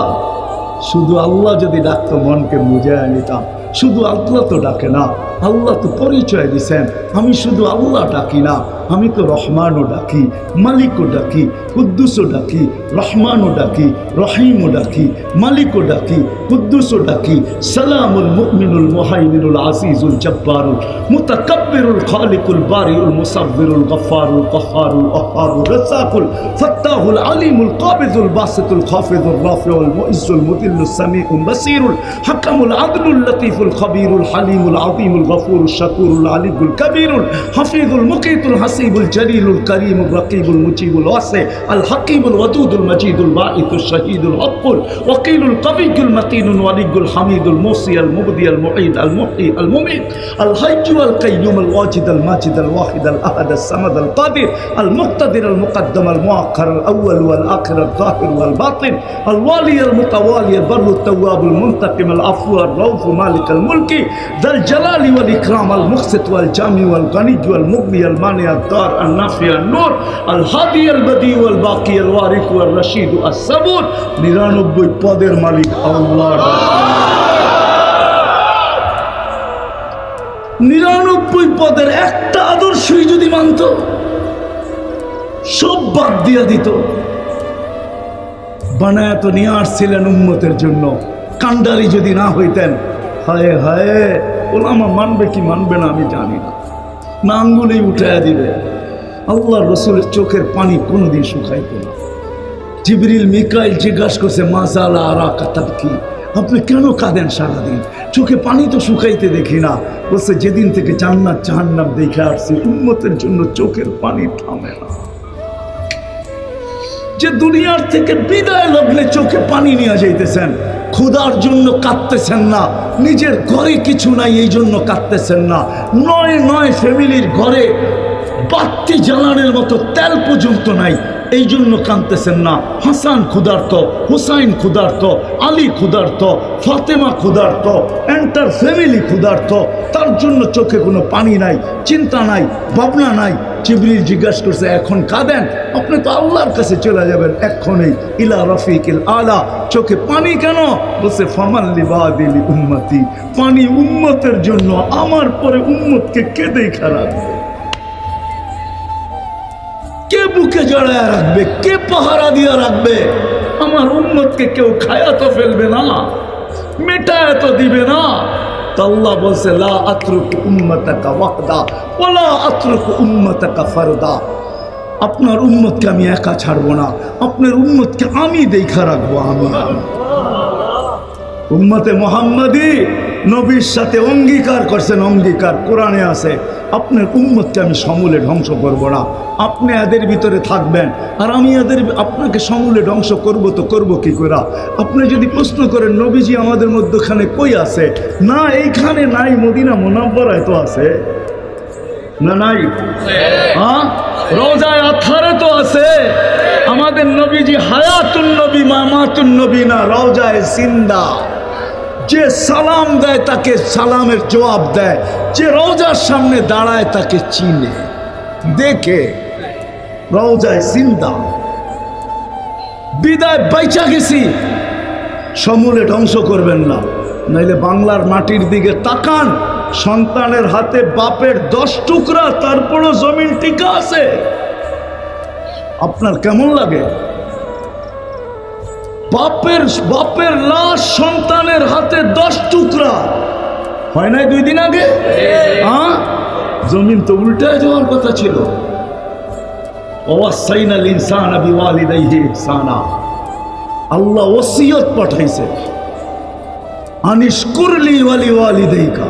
শুধু আল্লাহ যদি ডাকতো মনকে বুঝায় নিতাম। শুধু আল্লাহ তো ডাকে না, আল্লাহ তো পরিচয় দিছেন, আমি শুধু আল্লাহ ডাকি না, আমি তো রহমানও ডাকি, মালিকও ডাকি, কুদ্দুসও ডাকি, রহমানও ডাকি, রহিমও ডাকি, মালিকও ডাকি, কুদ্দুসও ডাকি। সালামুল মুমিনুল মুহাইমিনুল আজিজুল জব্বারুল মুতাকাব্বিরুল খালিকুল বারিউল মুসাব্বিরুল গফফারুল কহ্হারুল ওয়াহ্হাবুর রাসাকুল ফাত্তাহুল আলিমুল কাবিজুল বাসিতুল খাফিজুর রাফিউল মুইজ্জুল মুদিল্লুস সামিউল বাসিরুল হাকামুল আদলুল লতীফুল খবীরুল হালিমুল আযীমুল গফুরুল শাকুরুল আলিয়ুল কবীরুল হাফিজুল মুকিতুল হাসিবুল জলিলুল করিমুল রকিবুল মুজিবুল ওয়াসি আল হাকিমুল ওয়াদুদুল মজিদুল বাঈতুশ শহীদুল হকুল ওয়াকিলুল কবিয়ুল মতিনুল ওয়ালিয়ুল হামিদুল মুসি আল মুবদি আল মুঈদ আল মুহয়ি আল মুমীত আল হাইয়্যু আল কাইয়্যুম আল ওয়াজিদ আল মাজিদ আল ওয়াহিদ আল আহাদ আল সামাদ আল কাদির আল মুক্তাদির আল মুকদ্দম আল মুআখ্খার আল আউয়াল ওয়াল আখির আল যাহির ওয়াল বাতিন আল ওয়ালি আল মুতাওয়ালি আল বাররুত তাওয়াবুল মুনতাকিম আল আফু আল রাউফ মালিক আল মুলকি যাল জালালি ওয়াল ইকরাম আল মুকসিত ওয়াল জামি ওয়াল গনি ওয়াল মুগনি আল মানি আল দার আল নাফি আল নূর আল হাদি আল বদি ওয়াল বাকি আল ওয়ারিস ওয়াল রশিদ আস সাবুর। 99 পদের মালিক আল্লাহ। 99 পদের একটা আদর্শই যদি মানত, সব বাদ দিয়া দিত। বানায় তো নিয়ে আসছিলেন উম্মতের জন্য, কান্ডারি যদি না হইতেন, হায় হায়, ওলামা মানবে কি মানবে না আমি জানি না, না আঙ্গুলেই উঠাইয়া দিবে। আল্লাহ রসুলের চোখের পানি কোনোদিন শুকাইত না। জিবরিল মিকাইল জিজ্ঞাসা করছে, মাজালা আরা কাতাব কি, আপনি কেন কাঁদেন সারাদিন? চোখে পানি তো শুকাইতে দেখি না। বলছে, যেদিন থেকে জান্নাত জাহান্নাম দেখে আসছি, উম্মতের জন্য চোখের পানি থামে না। যে দুনিয়ার থেকে বিদায় লগ্নে চোখে পানি নিয়ে যাইতেছেন, ক্ষুধার জন্য কাঁদতেছেন না, নিজের ঘরে কিছু নাই এই জন্য কাঁদতেছেন না, 9 ফ্যামিলির ঘরে বাতি জ্বালানোর মতো তেল পর্যন্ত নাই এই জন্য কাঁদতেছেন না। হাসান ক্ষুধার্ত, হুসাইন ক্ষুধার্ত, আলী ক্ষুধার্ত, ফাতেমা ক্ষুধার্ত, এন্টার ফ্যামিলি ক্ষুধার্ত, তার জন্য চোখে কোনো পানি নাই, চিন্তা নাই, ভাবনা নাই। জিবরিল জিজ্ঞাসা করছে, এখন কাঁদেন? আপনি তো আল্লাহর কাছে চলে যাবেন এক্ষণেই, ইলা রফিকিল আলা। চোখে পানি কেন? বলছে, ফামান লিবাদিল উম্মতি, পানি উম্মতের জন্য, আমার পরে উম্মতকে কে দেখা রাখবে? কে বুকে জড়ায় রাখবে? কে পাহারা দিয়া রাখবে? আমার উম্মতকে কেউ খায়া তো ফেলবে না, মেটায় তো দিবে না। তো আল্লাহ বলছে লা আতরুকু উম্মাতাকা ওয়াহদা ওয়ালা আতরুকু উম্মাতাকা ফারদা, আপনার উম্মতকে আমি একা ছাড়বো না, আপনার উম্মতকে আমি দেখা রাখবো। আমি উম্মতে মুহাম্মাদি নবীর সাথে অঙ্গীকার করছেন, অঙ্গীকার কোরআনে আছে, আপনার উম্মতকে আমি সমূলে ধ্বংস করব না, আপনি এদের ভিতরে থাকবেন আর আমি আপনাকে সমূলে ধ্বংস করব। তো করব কি করে? আপনি যদি প্রশ্ন করেন নবীজি আমাদের মধ্যখানে কই আছে, না এইখানে নাই, মদিনা মুনাওয়ারায় তো আছে না, নাই? হ্যাঁ, রওজায়ে আতহারে তো আছে। আমাদের নবীজি হায়াতুন নবী মামাতুন নবী না, রওজায়ে জিন্দা। যে সালাম দেয় তাকে সালামের জবাব দেয়, যে রওজার সামনে দাঁড়ায় তাকে চিনে দেখে। রওজায়ে জিন্দা। বিদায় বাইচা গেছি, সমূলে ধ্বংস করবেন না, নাইলে বাংলার মাটির দিকে তাকান, সন্তানের হাতে বাপের 10 টুকরা, তারপরও জমিন টিকা আছে। আপনার কেমন লাগে? বাপের লাশ সন্তানের হাতে 10 টুকরা, হয় নাই 2 দিন আগে? হ্যাঁ, জমিন তো উল্টায় যাওয়ার কথা ছিল। ওয়াসাইনাল ইনসানা বিওয়ালিদাইহি ইহসানা, আল্লাহ ওসিয়ত পাঠাইছে, আনিশকুরলি ওয়ালি ওয়ালিদাইকা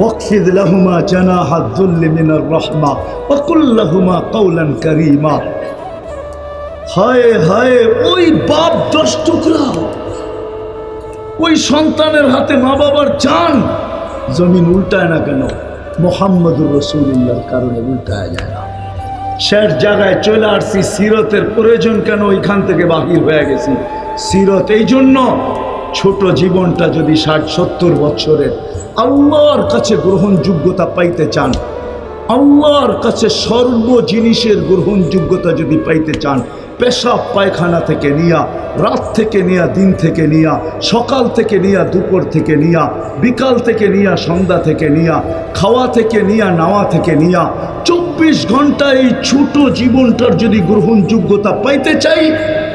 ওয়াকফিদ লাহুমা জানাহাদ যুল্লি মিনার রাহমা ওয়া কুল লাহুমা কাওলান কারীমা। হায় হায়, ওই বাপ 10 টুকরা, ওই সন্তানের হাতে মা বাবার জান। জমিন উল্টায় না কেন? মুহাম্মদুর রাসূলুল্লাহর কারণে উল্টায় যায় না। শেষ জায়গায় চলে আসছি, সিরতের প্রয়োজন কেন? ওইখান থেকে বাহির হয়ে গেছি। সিরত এই জন্য, ছোট জীবনটা যদি 60-70 বছরের আল্লাহর কাছে গ্রহণযোগ্যতা পাইতে চান, আল্লাহর কাছে সর্ব জিনিসের গ্রহণযোগ্যতা যদি পাইতে চান, পেশাব পায়খানা থেকে নিয়া, রাত থেকে নিয়া, দিন থেকে নিয়া, সকাল থেকে নিয়া, দুপুর থেকে নিয়া, বিকাল থেকে নিয়া, সন্ধ্যা থেকে নিয়া, খাওয়া থেকে নিয়া, নাওয়া থেকে নিয়া, 24 ঘন্টা এই ছোট জীবনটার যদি গ্রহণযোগ্যতা পাইতে চাই,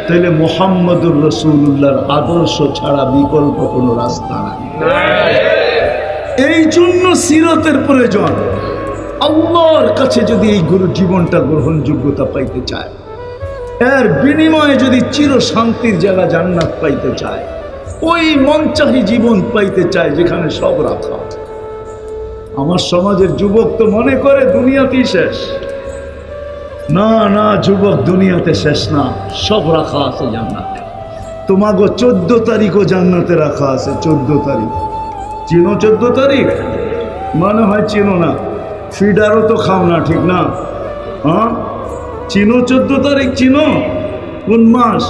তাহলে মুহাম্মদুর রাসূলুল্লাহর আদর্শ ছাড়া বিকল্প কোনো রাস্তা নাই। এই জন্য সিরতের প্রয়োজন। আল্লাহর কাছে যদি এই জীবনটা গ্রহণযোগ্যতা পাইতে চায়, এর বিনিময়ে যদি চির শান্তির জায়গা জান্নাত পাইতে চায়, ওই মনচাহি জীবন পাইতে চায় যেখানে সব রাখা। আমার সমাজের যুবক তো মনে করে দুনিয়াতেই শেষ। না না যুবক, দুনিয়াতে শেষ না, সব রাখা আছে জান্নাতে। তোমাগো 14 তারিখও জান্নাতে রাখা আছে। 14 তারিখ চিনো? 14 তারিখ মনে হয় চিনো না, ফিডারও তো খাও না, ঠিক না? হ্যাঁ, চিনো 14 তারিখ? চিনো? কোন মাস?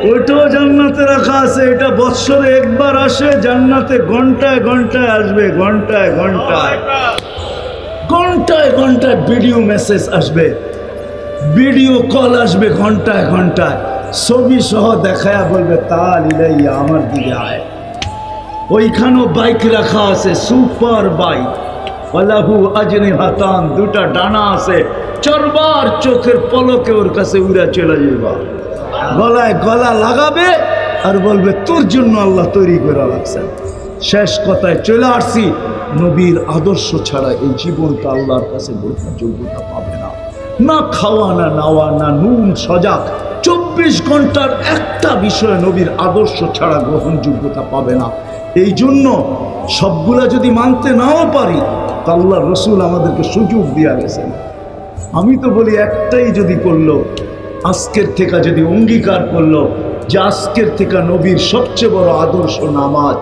ওইটাও জান্নাতে রাখা আছে। এটা বৎসরে একবার আসে, জান্নাতে ঘন্টায় ঘন্টায় আসবে, ঘন্টায় ঘন্টায়, ঘন্টায় ঘন্টায় ভিডিও মেসেজ আসবে, ভিডিও কল আসবে, ঘন্টায় ঘন্টায় ছবি সহ দেখায়া বলবে তাল ইলাইয়া, আমার দিকে আয়। ওইখানেও বাইক রাখা আছে, সুপার বাইক, ওয়ালাহু আজনিহাতান, 2টা ডানা আছে, চরবার চোখের পলকে ওর কাছে উড়া চলে যাবা, গলায় গলা লাগাবে আর বলবে তোর জন্য আল্লাহ তৈরি করে রাখছেন। শেষ কথায় চলে আসছি, নবীর আদর্শ ছাড়া এই জীবনটা আল্লাহর কাছে গ্রহণযোগ্যতা পাবে না। না খাওয়া, না নাওয়া, না নুন সজাগ, 24 ঘন্টার একটা বিষয় নবীর আদর্শ ছাড়া গ্রহণযোগ্যতা পাবে না। এই জন্য সবগুলা যদি মানতে নাও পারি, তা আল্লাহ রসুল আমাদেরকে সুযোগ দিয়ে গেছেন। আমি তো বলি একটাই যদি করলো, আজকের থেকে যদি অঙ্গীকার করলো যে আজকের থেকে নবীর সবচেয়ে বড় আদর্শ নামাজ,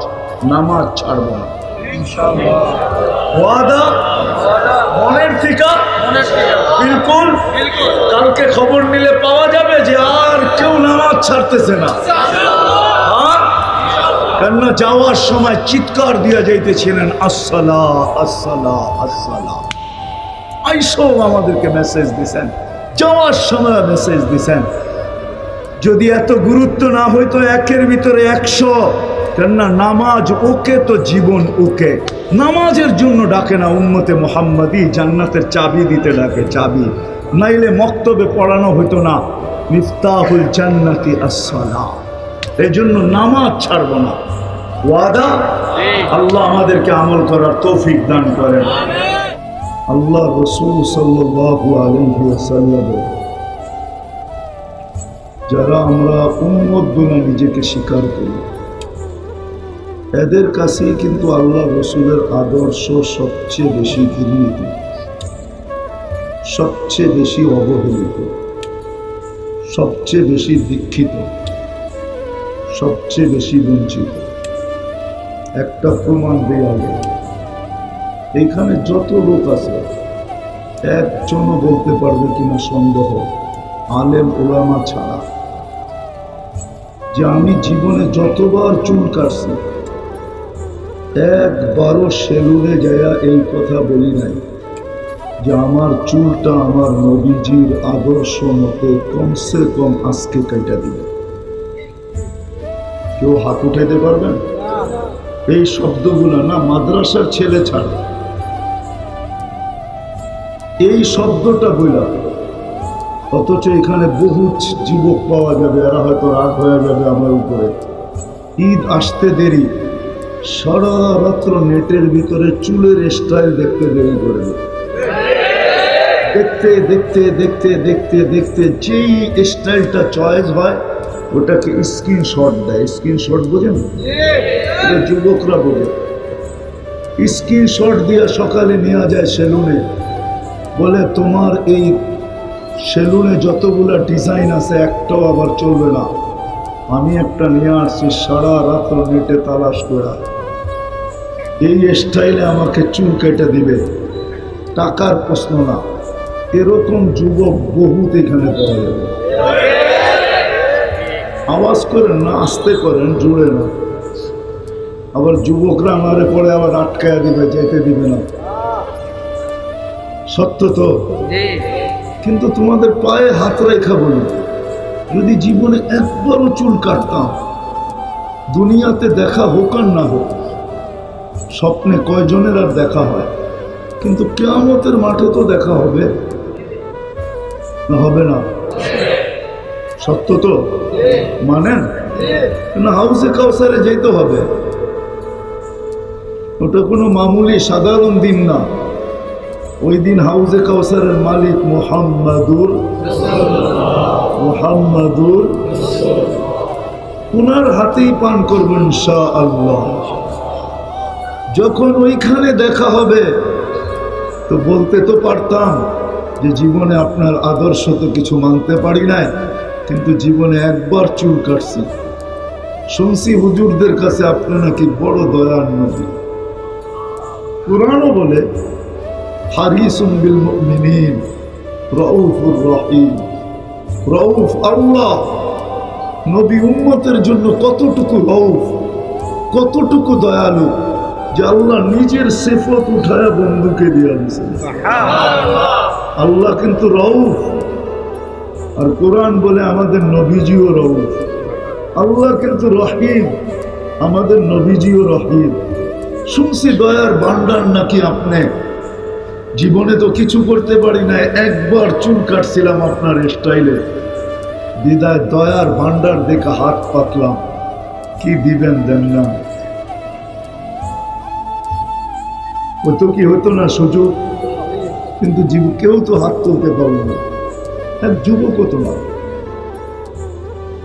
নামাজ ছাড়ব না। ওয়াদা মনের থেকে বিলকুল। কালকে খবর নিলে পাওয়া যাবে যে আর কেউ নামাজ ছাড়তেছে না। কেননা যাওয়ার সময় চিৎকার দিয়া যাইতেছিলেন আসসালা আসসালা আসসালা। আইসব আমাদেরকে মেসেজ দিছেন, যাওয়ার সময় মেসেজ দিছেন। যদি এত গুরুত্ব না হইতো 1-এর ভিতরে 100, কেননা নামাজ ওকে তো জীবন ওকে। নামাজের জন্য ডাকে না উম্মতে মুহাম্মাদি, জান্নাতের চাবি দিতে ডাকে, চাবি। নাইলে মক্তবে পড়ানো হইতো না মিফতাহুল জান্নাতি আসসালাহ। এই জন্য নামাজ ছাড়ব না। ওয়াদা? আল্লাহ আমাদেরকে আমল করার তৌফিক দান করেন। আল্লাহ রাসূল সাল্লাল্লাহু আলাইহি ওয়াসাল্লাম, যারা আমরা উম্মত বলে নিজেকে স্বীকার করি, এদের কাছেই কিন্তু আল্লাহ রসুলের আদর্শ সবচেয়ে বেশি ঘৃণিত, সবচেয়ে বেশি অবহেলিত, সবচেয়ে বেশি দীক্ষিত, সবচেয়ে বেশি বঞ্চিত। একটা প্রমাণ দেয়া যায়, এইখানে যত লোক আছে একজনও বলতে পারবে কিনা সন্দেহ, আলেম ওলামা ছাড়া, যে আমি জীবনে যতবার চুল কাটছি একবারও সেলুনে যায়া এই কথা বলি নাই যে আমার চুলটা আমার নবীজির আদর্শ মতে কমসে কম আজকে কাটা দিবে। কেউ হাত উঠাইতে পারবেন? এই শব্দগুলো না মাদ্রাসার ছেলে ছাড়ে, এই শব্দটা বইলা, অথচ এখানে বহু যুবক পাওয়া যাবে, এরা হয়তো রাগ হয়ে যাবে আমার উপরে। ঈদ আসতে দেরি, সারা রাত্র নেটের ভিতরে চুলের স্টাইল দেখতে দেরি করে, দেখতে দেখতে দেখতে দেখতে দেখতে যেই স্টাইলটা চয়েস হয় ওটাকে স্ক্রিনশট দেয়। স্ক্রিনশট বোঝেন? যুবকরা বোঝে। স্ক্রিনশট দিয়ে সকালে নেওয়া যায় সেলুনে, বলে তোমার এই সেলুনে যতগুলা ডিজাইন আছে একটাও আবার চলবে না, আমি একটা নিয়ে আসছি সারা রাত্র নেটে তালাশ করা, এই স্টাইলে আমাকে চুল কেটে দিবে, টাকার প্রশ্ন না। এরকম যুবক বহুত এখানে পাওয়া যাবে। আওয়াজ করেন না, আস্তে করেন, জুড়ে না। আবার যুবকরা আমারে পরে আবার আটকায়া দিবে, যেতে দিবে না। সত্য তো? কিন্তু তোমাদের পায়ে হাত রেখা বলি, যদি জীবনে একবারও চুল কাটতাম, দুনিয়াতে দেখা হোক আর না হোক, স্বপ্নে কয়জনের আর দেখা হয়, কিন্তু কিয়ামতের মাঠে তো দেখা হবে না? হবে না? সত্য তো? মানেন না? হাউজে কাউসারে যেতে হবে, ওটা কোনো মামুলি সাধারণ দিন না। ওই দিন হাউজে কাউসারের মালিক মুহাম্মাদুর, ওনার হাতেই পান করবেন ইনশাআল্লাহ। যখন ওইখানে দেখা হবে তো বলতে তো পারতাম যে জীবনে আপনার আদর্শ তো কিছু মানতে পারি নাই, কিন্তু জীবনে একবার চুল কাটছি। শুনছি হুজুরদের কাছে আপনি নাকি বড় দয়ার নবী। কুরআনও বলে হারিসুম বিল মুমিনিন রাউফুর রহিম। রউফ আল্লাহ, নবী উম্মতের জন্য কতটুকু রউফ, কতটুকু দয়ালু, যে আল্লাহ নিজের সিফত উঠায় বন্ধুকে দিয়ে দিয়েছেন। আল্লাহ কিন্তু রউফ, আর কোরআন বলে আমাদের নবীজিও রউফ। আল্লাহ কিন্তু রহিম, আমাদের নবীজিও রহিম। শুনছি দয়ার ভান্ডার নাকি আপনি। জীবনে তো কিছু করতে পারি না, একবার চুল কাটছিলাম আপনার স্টাইলে, বিদায় দয়ার ভান্ডার দেখে হাত পাতলাম, কি দিবেন দেন না। হতো কি হতো না সুযোগ, কিন্তু কেউ তো হাত তুলতে পারল না, এক যুবকও তো না।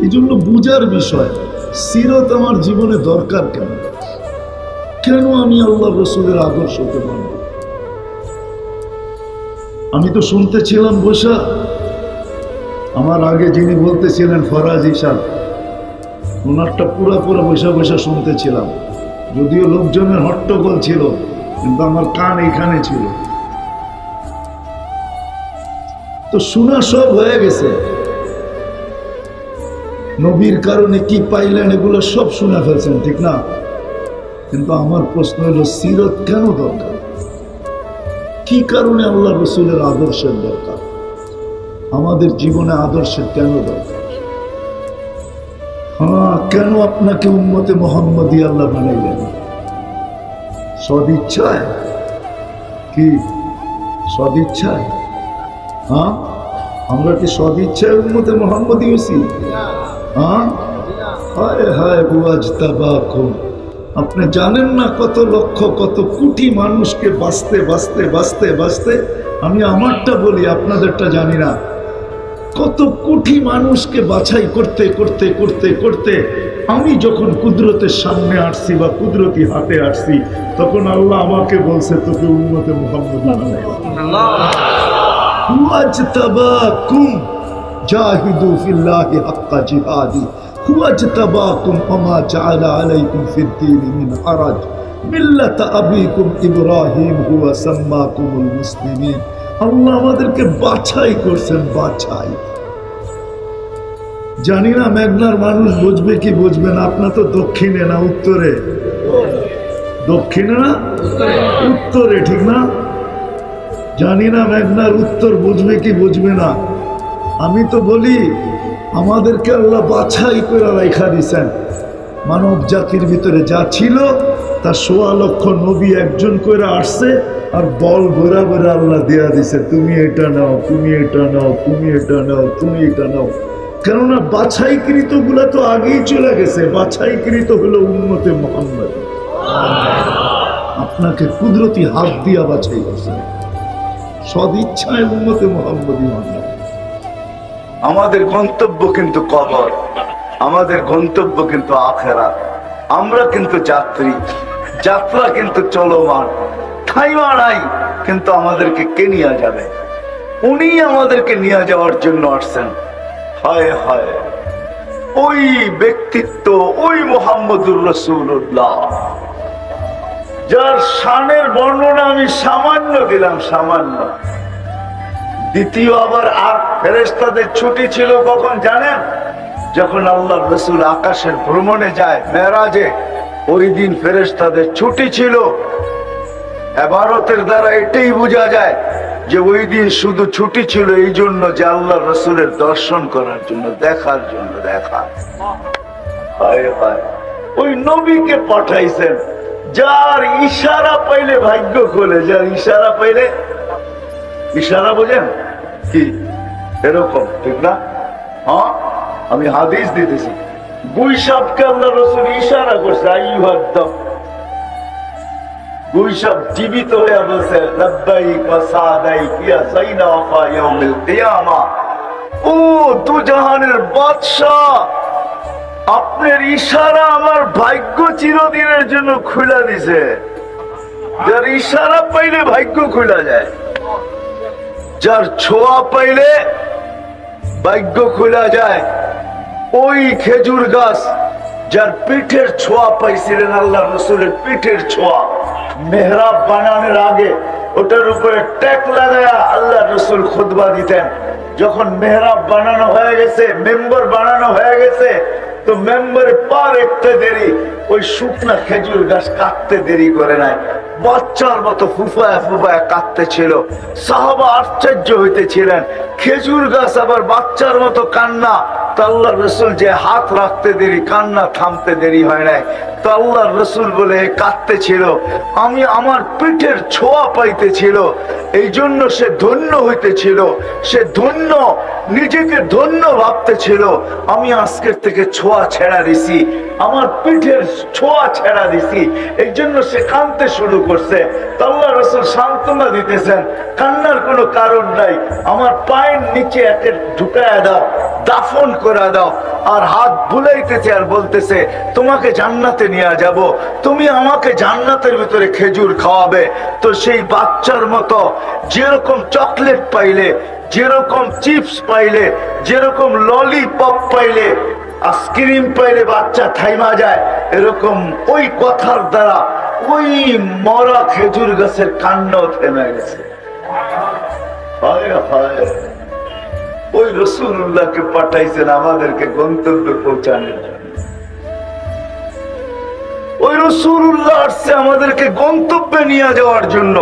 এই জন্য বুঝার বিষয়, সিরত আমার জীবনে দরকার কেন, কেন আমি আল্লাহ রসুলের আদর্শ হতে পারব। আমি তো শুনতেছিলাম বসা, আমার আগে যিনি বলতেছিলেন ফরাজ ইসাদ, ওনারটা পুরা বসা বসা শুনতেছিলাম, যদিও লোকজনের হট্টগোল ছিল, কিন্তু আমার কান এখানে ছিল। তো শোনা সব হয়ে গেছে, নবীর কারণে কি পাইলেন এগুলো সব শুনে ফেলছেন, ঠিক না? কিন্তু আমার প্রশ্ন হলো, সিরত কেন দরকার? কি কারণে আল্লাহ রসুলের আদর্শের দরকার? আমাদের জীবনে আদর্শের কেন দরকার? হ্যাঁ, কেন আপনাকে উম্মতে মুহাম্মদী আল্লাহ বানাইলেন? সদিচ্ছায়? কি সদিচ্ছায়? হ্যাঁ, আমরা কি সদিচ্ছায় উম্মতে মুহাম্মদী হয়েছি? হ্যাঁ, হায় হায় ওয়াজতাবাকুম আপনি জানেন না কত লক্ষ কত কোটি মানুষকে বাঁচতে বাঁচতে বাঁচতে বাঁচতে, আমি আমারটা বলি আপনাদেরটা জানি না, কত কোটি মানুষকে বাছাই করতে করতে করতে করতে আমি যখন কুদরতের সামনে আসছি বা কুদরতি হাতে আসছি, তখন আল্লাহ আমাকে বলছে তোকে উম্মতে মুহাম্মদ ওয়াজতাবাকুম জাহিদু ফিল্লাহি হাক্কা জিহাদি ওয়াজতাবাকুম ওমা জাআলা আলাইকুম ফিদ-দীন মিন হারাজ মিল্লাতা আবিকুম ইব্রাহিম হুয়া সাম্মাকুমুল মুসলিমিন। আল্লাহ আমাদেরকে বাছাই করছেন, বাছাই। জানি না মেঘনার মানুষ বুঝবে কি বুঝবে না। আপনার তো দক্ষিণে না উত্তরে? দক্ষিণে না উত্তরে, ঠিক না? জানি না মেঘনার উত্তর বুঝবে কি বুঝবে না। আমি তো বলি আমাদেরকে আল্লাহ বাছাই করে রেখা দিছেন। মানব জাতির ভিতরে যা ছিল তা ১৬ লক্ষ নবী একজন করে আসছে, আর বল ঘোরা ঘোরা আল্লাহ দেয়া দিছে, তুমি এটা নাও, তুমি এটা নাও, তুমি এটা নাও, তুমি এটা নাও। কেননা বাছাইকৃত গুলা তো আগেই চলে গেছে। বাছাইকৃত হলো উম্মতে মুহাম্মদ। আপনাকে কুদরতি হাত দিয়া বাছাই করছে, সদিচ্ছায় উম্মতে মুহাম্মদী বানানো। আমাদের গন্তব্য কিন্তু কবর, আমাদের গন্তব্য কিন্তু আখিরাত। আমরা কিন্তু যাত্রী, যাত্রা কিন্তু চলমান, থাইমা নাই। কিন্তু আমাদেরকে কে নিয়ে যাবে? উনি আমাদেরকে নিয়ে যাওয়ার জন্য আসছেন। হায় হায়, ওই ব্যক্তিত্ব, ওই মুহাম্মদুর রাসূলুল্লাহ, যার শানের বর্ণনা আমি সামান্য দিলাম, সামান্য। দ্বিতীয় আবার আর ফেরেশতাদের ছুটি ছিল কখন জানেন? যখন আল্লাহর রাসূল আকাশের ভ্রমণে যায় মেরাজে, ওই দিন ফেরেশতাদের ছুটি ছিল। ইবারতের দ্বারা এটাই বোঝা যায় যে ওই দিন শুধু ছুটি ছিল এই জন্য যে আল্লাহর রাসূলের দর্শন করার জন্য, দেখার জন্য। দেখা, হায় হায়, ওই নবীকে পাঠাইছেন যার ইশারা পাইলে ভাগ্য খোলে। যার ইশারা পাইলে, ইশারা বোঝেন কি? এরকম, ঠিক না? হ্যাঁ, আমি হাদিস দিতেছি। গুইসাবকে আল্লাহ রাসূল ইশারা করছে, আইয়ুহাদ-দাব। গুইসাব জীবিত হয়ে বলছে, লাব্বাইক ওয়া সাদাইক ইয়া যাইনা ওয়াফা ইয়াউমিল কিয়ামা। ও দুজাহানের বাদশা, আপনার ইশারা আমার ভাগ্য চিরদিনের জন্য খুলে দিছে। যার ইশারা পাইলে ভাগ্য খুলে যায়, যার ছোঁয়া পাইলে ভাগ্য খুলে যায়। ওই খেজুর গাছ যার পিঠের ছোঁয়া পাইছিলেন আল্লাহ রাসূলের পিঠের ছোঁয়া, মেহরাব বানানোর আগে ওটার উপরে ট্যাক লাগায়া আল্লাহ রাসূল খুতবা দিতেন। যখন মেহরাব বানানো হয়ে গেছে, মেম্বার বানানো হয়ে গেছে, তো মেম্বারে পার একটা দেরি, ওই শুকনা খেজুর গাছ কাটতে দেরি করে নাই, বাচ্চার মতো ফুফায়া ফুফায়া কাঁদতে ছিল। সাহাবা আশ্চর্য হইতেছিলেন, খেজুর গাছ আবার বাচ্চার মতো কান্না। তো আল্লাহ রসুল যে হাত রাখতে দেরি, কান্না থামতে দেরি হয় নাই। তো আল্লাহ রসুল বলে কাঁদতে ছিল, আমি আমার পিঠের ছোঁয়া পাইতেছিল, এই জন্য সে ধন্য হইতেছিল। সে ধন্য, নিজেকে ধন্য ভাবতেছিল। আমি আজকের থেকে ছোঁয়া ছেড়া দিছি, আমার পিঠের ছোঁয়া ছেড়া দিছি, এই জন্য সে কাঁদতে শুরু করছে। আল্লাহ রাসূল সান্ত্বনা দিতেছেন, কান্নার কোনো কারণ নাই, আমার পায়ের নিচে একে ঢুকায়া দাও, দাফন করে দাও। আর হাত বুলাইতেছে আর বলতেছে, তোমাকে জান্নাতে নিয়ে যাব, তুমি আমাকে জান্নাতের ভিতরে খেজুর খাওয়াবে। তো সেই বাচ্চার মতো যেরকম চকলেট পাইলে, যেরকম চিপস পাইলে, যেরকম ললিপপ পাইলে, আইসক্রিম পাইলে বাচ্চা থাইমা যায়, এরকম ওই কথার দ্বারা ওই মরা খেজুর গাছের কান্নাও থেমে গেছে। ওই রাসূলুল্লাহকে পাঠাইছেন আমাদেরকে গন্তব্যে পৌঁছানোর জন্য। ওই রাসূলুল্লাহ আসছে আমাদেরকে গন্তব্যে নিয়ে যাওয়ার জন্য,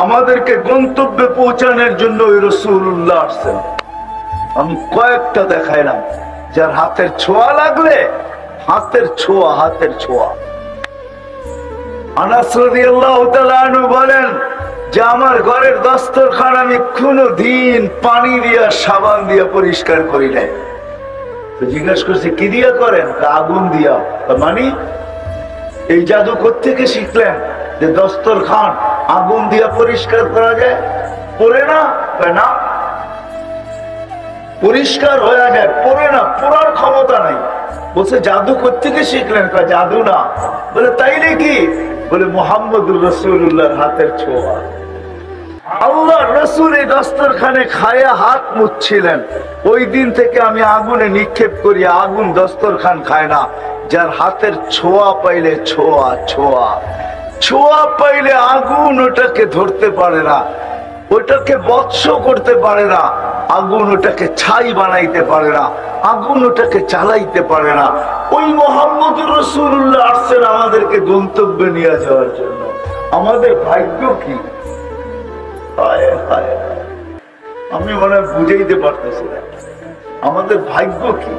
আমাদেরকে গন্তব্যে পৌঁছানোর জন্য ওই রাসূলুল্লাহ আসছেন। আমি কয়েকটা দেখাইলাম, যার হাতের ছোঁয়া লাগলে, হাতের ছোঁয়া, হাতের ছোঁয়া। আনাস রাদিয়াল্লাহু তাআলা আনহু বলেন যে আমার ঘরের দস্তরখান আমি কোনদিন পানি দিয়া সাবান দিয়া পরিষ্কার করি নাই। তো জিজ্ঞাসা করছে কি দিয়া করেন? আগুন দিয়া। মানে এই জাদু কোত্থেকে শিখলেন যে দস্তরখান আগুন দিয়ে পরিষ্কার করা যায়? পরে না, না পরিষ্কার হয়ে যায়, পরে না, পড়ার ক্ষমতা নাই। বলছে জাদু কোত্থেকে শিখলেন? জাদু না। বলে তাইলে কি? বলে মুহাম্মদুর রাসূলুল্লাহর হাতের ছোঁয়া। আল্লাহ রসুল এই দস্তরখানে খায়া হাত মুছছিলেন। ওই দিন থেকে আমি আগুনে নিক্ষেপ করি, আগুন দস্তরখান খায় না। যার হাতের ছোঁয়া পাইলে, ছোঁয়া ছোঁয়া ছোঁয়া পাইলে আগুন ওটাকে ধরতে পারে না, ওটাকে বৎস করতে পারে না, আগুন ওটাকে ছাই বানাইতে পারে না, আগুন ওটাকে চালাইতে পারে না। ওই মুহাম্মদুর রাসূলুল্লাহ আসছেন আমাদেরকে গন্তব্যে নিয়ে যাওয়ার জন্য। আমাদের ভাগ্য কি! আমি মনে হয় বুঝাইতে পারতেছি না আমাদের ভাগ্য কি।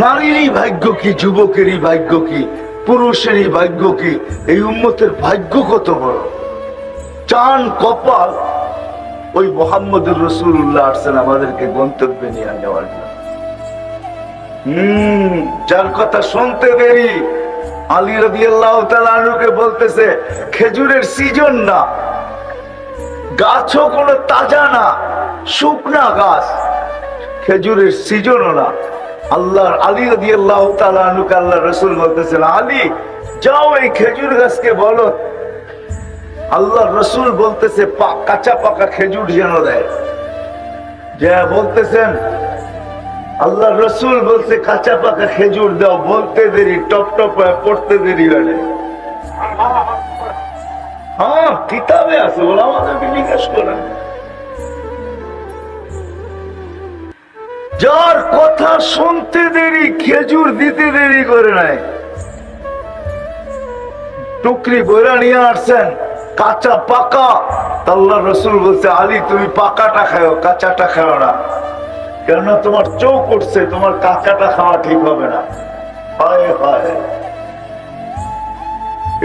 নারীরই ভাগ্য কি, যুবকেরই ভাগ্য কি, পুরুষেরই ভাগ্য কি। এই উম্মতের ভাগ্য কত বড়! চান কপাল ওই মুহাম্মদুর রাসূলুল্লাহ আসছেন আমাদেরকে গন্তব্যে নিয়ে যাওয়ার জন্য। যার কথা শুনতে দেরি, আলী রাদিয়াল্লাহু তাআলা আনহুকে বলতেছে খেজুরের সিজন না, গাছও কোনো তাজা না, শুকনা গাছ, খেজুরের সিজনও না। আল্লাহর আলী রাদিয়াল্লাহু তাআলা আনহুকে আল্লাহ রাসূল বলতেছেন, আলী যাও এই খেজুর গাছকে বলো। আল্লাহ রসুল বলতেছে কাঁচা পাকা খেজুর যেন দেয়। যে বলতেছেন আল্লাহ রসুল বলছে কাঁচা পাকা খেজুর দাও। বলতে দেরি, টপ টপ পড়তে দেরি হয়। হ্যাঁ কিতাবে আছে, বলে আমাদেরকে জিজ্ঞেস করেন। যার কথা শুনতে দেরি, খেজুর দিতে দেরি করে নাই। টুকরি বইরা নিয়ে আসছেন কাঁচা পাকা। আল্লাহ রসুল বলছে আলী তুমি পাকাটা খাও, কাঁচাটা খাও না, কেননা তোমার চোখ উঠছে, তোমার কাঁচাটা খাওয়া ঠিক হবে না। হায় হায়।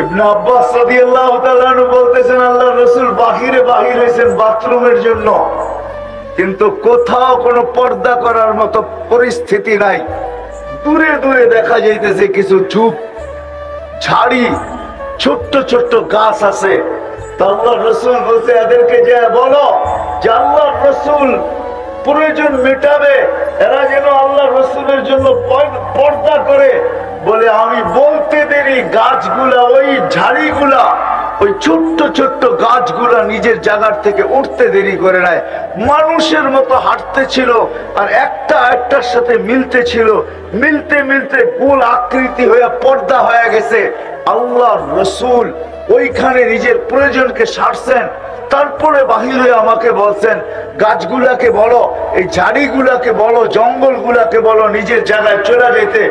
ইবনে আব্বাস রাদিয়াল্লাহু তাআলা আনহু বলতেছেন আল্লাহ রসুল বাহিরে হয়েছেন বাথরুমের জন্য, কিন্তু কোথাও কোনো পর্দা করার মতো পরিস্থিতি নাই। দূরে দূরে দেখা যাইতেছে কিছু ঝোপ ঝাড়ি, ছোট্ট ছোট্ট গাছ আছে। আল্লাহ রসুল বলছে এদেরকে যে বলো যে আল্লাহ রসুল প্রয়োজন মেটাবে, এরা যেন আল্লাহ রসুলের জন্য পর্দা করে। বলে আমি বলতে দেরি, গাছগুলা ওই ঝাড়িগুলা, ওই ছোট্ট ছোট্ট গাছগুলা নিজের জায়গার থেকে উঠতে দেরি করে নাই, মানুষের মতো হাঁটতে ছিল আর একটা একটার সাথে মিলতে ছিল। মিলতে মিলতে গোল আকৃতি হয়ে পর্দা হয়ে গেছে। আল্লাহ রসুল ওইখানে নিজের প্রয়োজনকে সারছেন। তারপরে বাহির হয়ে আমাকে বলছেন গাছগুলাকে বলো, এই ঝাড়িগুলাকে বলো, জঙ্গলগুলাকে বলো নিজের জায়গায় চলে যেতে।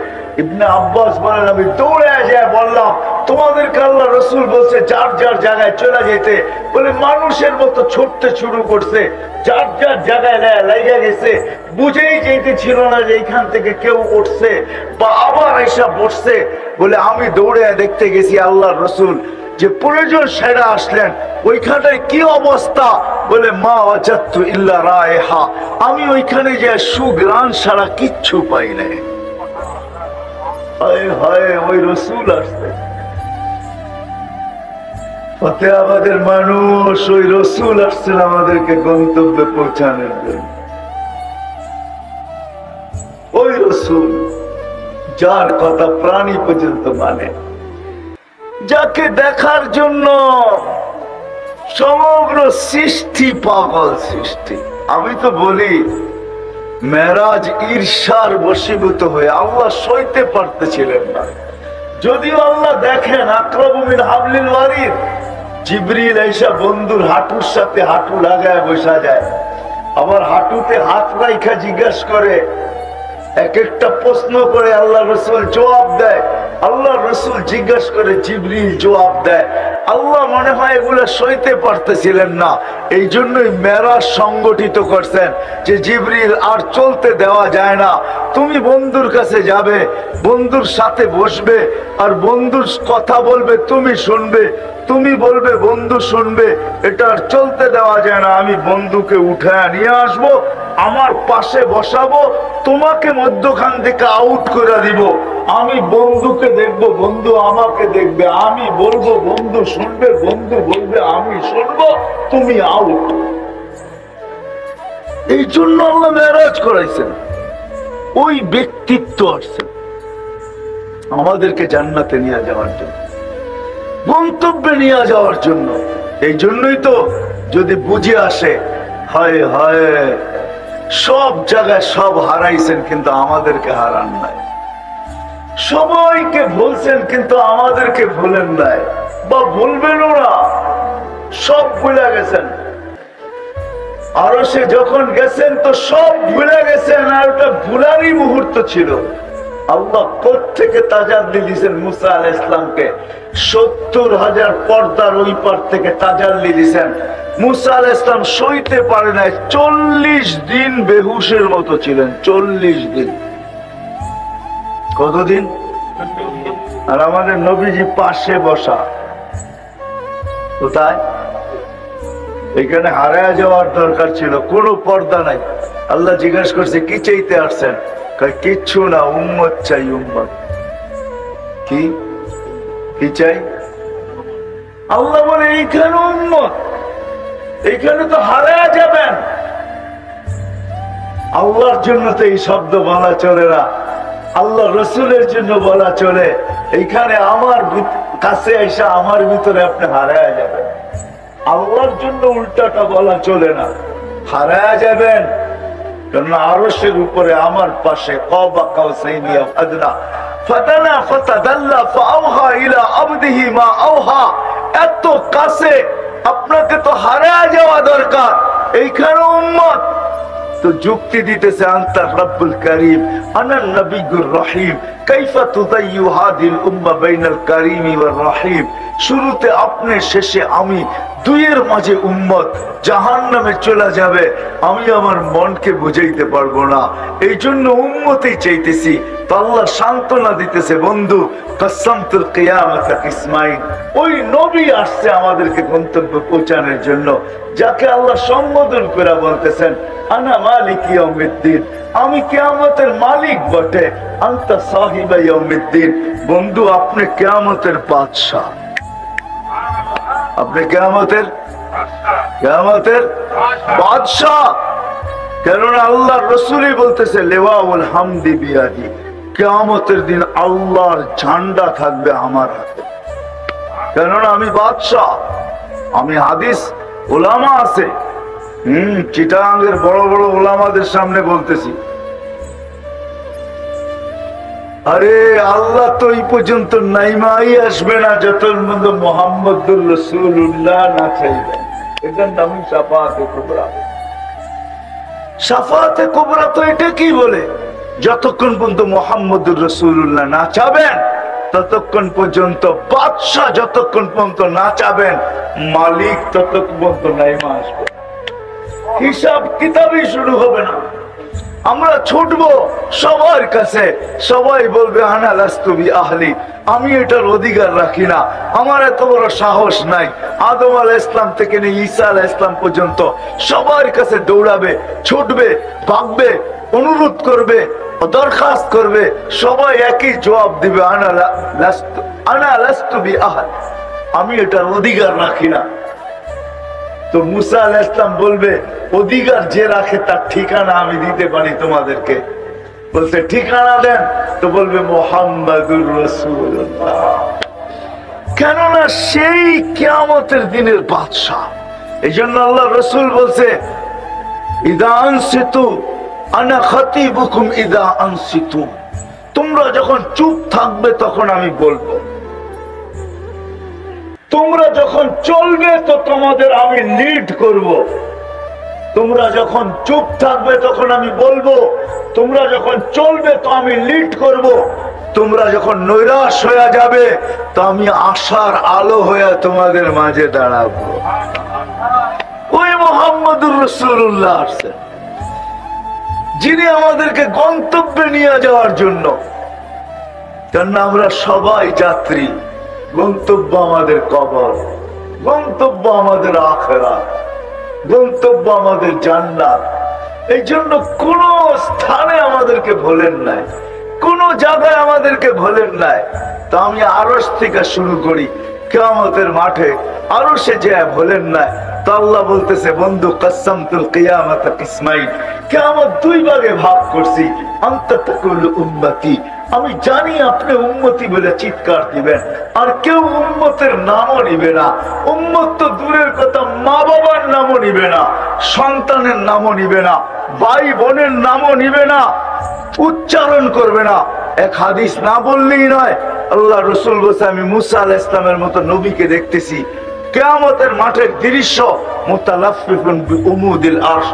ইবনে আব্বাস বলেন আমি দৌড়ে যায় বললাম তোমাদেরকে আল্লাহ রসুল বলছে যার যার জায়গায় চলে যেতে। বলে মানুষের মতো ছুটতে শুরু করছে, যার যার জায়গায় লেগে গেছে। বুঝেই যেতে ছিল না যে এইখান থেকে কেউ উঠছে বা আবার এসে বসছে। বলে আমি দৌড়ে দেখতে গেছি আল্লাহ রসুল যে প্রয়োজন সেরা আসলেন, ওইখানটায় কি অবস্থা। বলে মা ওয়াজাদতু ইল্লা রায়হা, আমি ওইখানে যে সুঘ্রাণ ছাড়া কিচ্ছু পাই নাই। হায় হায়, ওই রসুল আসছে। ফতেহাবাদের মানুষ, ওই রসুল আসছেন আমাদেরকে গন্তব্যে পৌঁছানোর জন্য। ওই রসুল যার কথা প্রাণী পর্যন্ত মানে, যাকে দেখার জন্য সমগ্র সৃষ্টি পাগল সৃষ্টি। আমি তো বলি মেরাজ ঈর্ষার বশীভূত হয়ে আল্লাহ সইতে পারতেছিলেন না। যদিও আল্লাহ দেখেন আকরাবু মিন হাবলিল ওয়ারিদ, জিবরিল আইসা বন্ধুর হাঁটুর সাথে হাঁটু লাগায় বসা যায়, আবার হাঁটুতে হাত রাইখা জিজ্ঞাসা করে, এক একটা প্রশ্ন করে আল্লাহ রসুল জবাব দেয়। আল্লাহ রসুল জিজ্ঞাসা করে, জিবরিল জবাব দেয়। আল্লাহ মনে হয় এগুলো সইতে পারতেছিলেন না, এই জন্যই মেরাজ সংগঠিত করছেন যে জিবরিল আর চলতে দেওয়া যায় না। তুমি বন্ধুর কাছে যাবে, বন্ধুর সাথে বসবে, আর বন্ধুর কথা বলবে, তুমি শুনবে, তুমি বলবে, বন্ধু শুনবে। এটা আর চলতে দেওয়া যায় না। আমি বন্ধুকে উঠায় নিয়ে আসবো, আমার পাশে বসাবো, তোমাকে মধ্যখান থেকে আউট করে দিব। আমি বন্ধুকে দেখবো, বন্ধু আমাকে দেখবে, আমি বলবো বন্ধু শুনবে, বন্ধু বলবে আমি শুনবো, তুমি আউট। এই জন্য আল্লাহ মেরাজ করাইছেন, ওই ব্যক্তিত্ব আসছেন আমাদেরকে জান্নাতে নিয়ে যাওয়ার জন্য, গন্তব্যে নিয়ে যাওয়ার জন্য। এই জন্যই তো যদি বুঝে আসে, হায় হায় সব জায়গায় সব হারাইছেন কিন্তু আমাদেরকে হারান নাই, সবাইকে ভুলছেন কিন্তু আমাদেরকে ভুলেন নাই, বা ভুলবেনও না, সব ভুলে গেছেন। আরো সে যখন গেছেন তো সব ভুলে গেছেন, আর ওটা ভুলারই মুহূর্ত ছিল। আল্লাহ কোত্থেকে তাজাল্লি দিয়েছেন মুসা আলাইহিস সালামকে, ৭০,০০০ পর্দার ওই পার থেকে তাজাল্লি দিয়েছেন। মুসা আলাইহিস সালাম সইতে পারে নাই, ৪০ দিন বেহুশের মতো ছিলেন, ৪০ দিন। কতদিন? আর আমাদের নবীজি পাশে বসা, কোথায়? এখানে হারায় যাওয়ার দরকার ছিল, কোনো পর্দা নাই। আল্লাহ জিজ্ঞাসা করছে কি চাইতে আসছেন? কিচ্ছু না, উম্মত চাই, উম্মত। কি কি চাই? আল্লাহ বলে এইখানে উম্মত, এইখানে তো হারায় যাবেন। আল্লাহর জন্য তো এই শব্দ বলা চলে না, আল্লাহ রসুলের জন্য বলা চলে। এইখানে আমার কাছে এসে আমার ভিতরে আপনি হারায় যাবেন। আল্লাহর জন্য উল্টাটা বলা চলে না, হারায় যাবেন। কারণ আরশের উপরে আমার পাশে ক্বাবা কাউসাইনি আও আদনা ফাতানা ফাতাদাল্লা ফাআওহা ইলা আবদিহি মা আওহা। এত কাছে, আপনাকে তো হারায় যাওয়া দরকার, এইখানে উম্মত। তো যুক্তি দিতেছে আনতা রব্বুল করিম আনান নবিয়্যুর রহিম কাইফা তুদাইয়ু হাদিল উম্মাহ বাইনাল করিমি ওয়ার রহিম। শুরুতে আপনি, শেষে আমি, দুইয়ের মাঝে উম্মত জাহান্নামে চলে যাবে, আমি আমার মনকে বুঝাইতে পারবো না, এই জন্য উম্মতেই চাইতেছি। তো আল্লাহ সান্ত্বনা দিতেছে, বন্ধু কাসামতুল কিয়ামাতা কিসমাইন। ওই নবী আসছে আমাদেরকে গন্তব্যে পৌঁছানোর জন্য, যাকে আল্লাহ সম্বোধন করে বলতেছেন আনা মালিক ইয়াউমিদ্দিন, আমি কিয়ামতের মালিক বটে। আনতা সাহিবা ইয়াউমিদ্দিন, বন্ধু আপনি কিয়ামতের বাদশা, আপনি কিয়ামতের বাদশা। কেননা আল্লাহ রসুলই বলতেছে লিওয়াউল হামদি বিয়াদি, কিয়ামতের দিন আল্লাহর ঝান্ডা থাকবে আমার হাতে। কেননা আমি বাদশা। আমি হাদিস ওলামা আছে, চিটাগাঙ্গের বড় বড় ওলামাদের সামনে বলতেছি, আরে আল্লাহ তো এই পর্যন্ত নাইমাই আসবে না যতক্ষণ পর্যন্ত মুহাম্মদুর রাসূলুল্লাহ না চাইবেন। এটার নামই শাফাআতে কুবরা। শাফাআতে কুবরা তো এটা কি বলে, যতক্ষণ পর্যন্ত মুহাম্মদুর রাসূলুল্লাহ না চাবেন ততক্ষণ পর্যন্ত বাদশা, যতক্ষণ পর্যন্ত না চাবেন মালিক ততক্ষণ পর্যন্ত নাইমা আসবে, হিসাব কিতাবই শুরু হবে না। আমরা ছুটবো সবার কাছে, সবাই বলবে আনা লাস্তু বি আহলি, আমি এটার অধিকার রাখি না, আমার এত বড় সাহস নাই। আদম আলাইহিস সালাম থেকে নিয়ে ঈসা আলাইহিস সালাম পর্যন্ত সবার কাছে দৌড়াবে, ছুটবে, ভাগবে, অনুরোধ করবে, দরখাস্ত করবে, সবাই একই জবাব দিবে আনা লাস্তু বি আহলি, আমি এটার অধিকার রাখি না। তো মুসা আলাইহিস সালাম বলবে অধিকার যে রাখে তার ঠিকানা আমি দিতে পারি তোমাদেরকে। বলতে ঠিকানা দেন, তো বলবে মুহাম্মাদুর রাসূলুল্লাহ। কেননা সেই কিয়ামতের দিনের বাদশা। এই জন্য আল্লাহ রসুল বলছে ইদা আনসিতু আনা খাতিবুকুম ইদা আনসিতু, তোমরা যখন চুপ থাকবে তখন আমি বলবো, তোমরা যখন চলবে তো তোমাদের আমি লিড করব। তোমরা যখন চুপ থাকবে তখন আমি বলবো, তোমরা যখন চলবে তো আমি লিড করব। তোমরা যখন নৈরাশ হয়ে যাবে তো আমি আশার আলো হয়ে তোমাদের মাঝে দাঁড়াবো। ওই মুহাম্মদুর রাসূলুল্লাহ আসছেন, যিনি আমাদেরকে গন্তব্যে নিয়ে যাওয়ার জন্য। কারণ আমরা সবাই যাত্রী, গন্তব্য আমাদের কবর, গন্তব্য আমাদের আখিরাত, গন্তব্য আমাদের জান্নাত। এই জন্য কোন স্থানে আমাদেরকে ভোলেন নাই, কোন জায়গায় আমাদেরকে ভোলেন নাই। তো আমি আরশ থেকে শুরু করি, কিয়ামতের মাঠে আরশে যে ভোলেন নাই। তো আল্লাহ বলতেছে, বন্ধু কসমতুল কিয়ামত কিসমাইন, কিয়ামত দুই ভাগে ভাগ করছি। আনতা তাকুল উম্মতি, আমি জানি আপনি উম্মতি বলে চিৎকার দিবেন, আর কেউ উম্মতের নামও নিবে না। উম্মত তো দূরের কথা, মা বাবার নামও নিবে না, সন্তানের নামও নিবে না, ভাই বোনের নামও নিবে না, উচ্চারণ করবে না। এক হাদিস না বললেই নয়, আল্লাহ রসুল বলছে, আমি মুসা আলাইহিস সালামের মতো নবীকে দেখতেছি কিয়ামতের মাঠের দৃশ্য, মুতালাফফিফুন বিউমুদিল আরশ,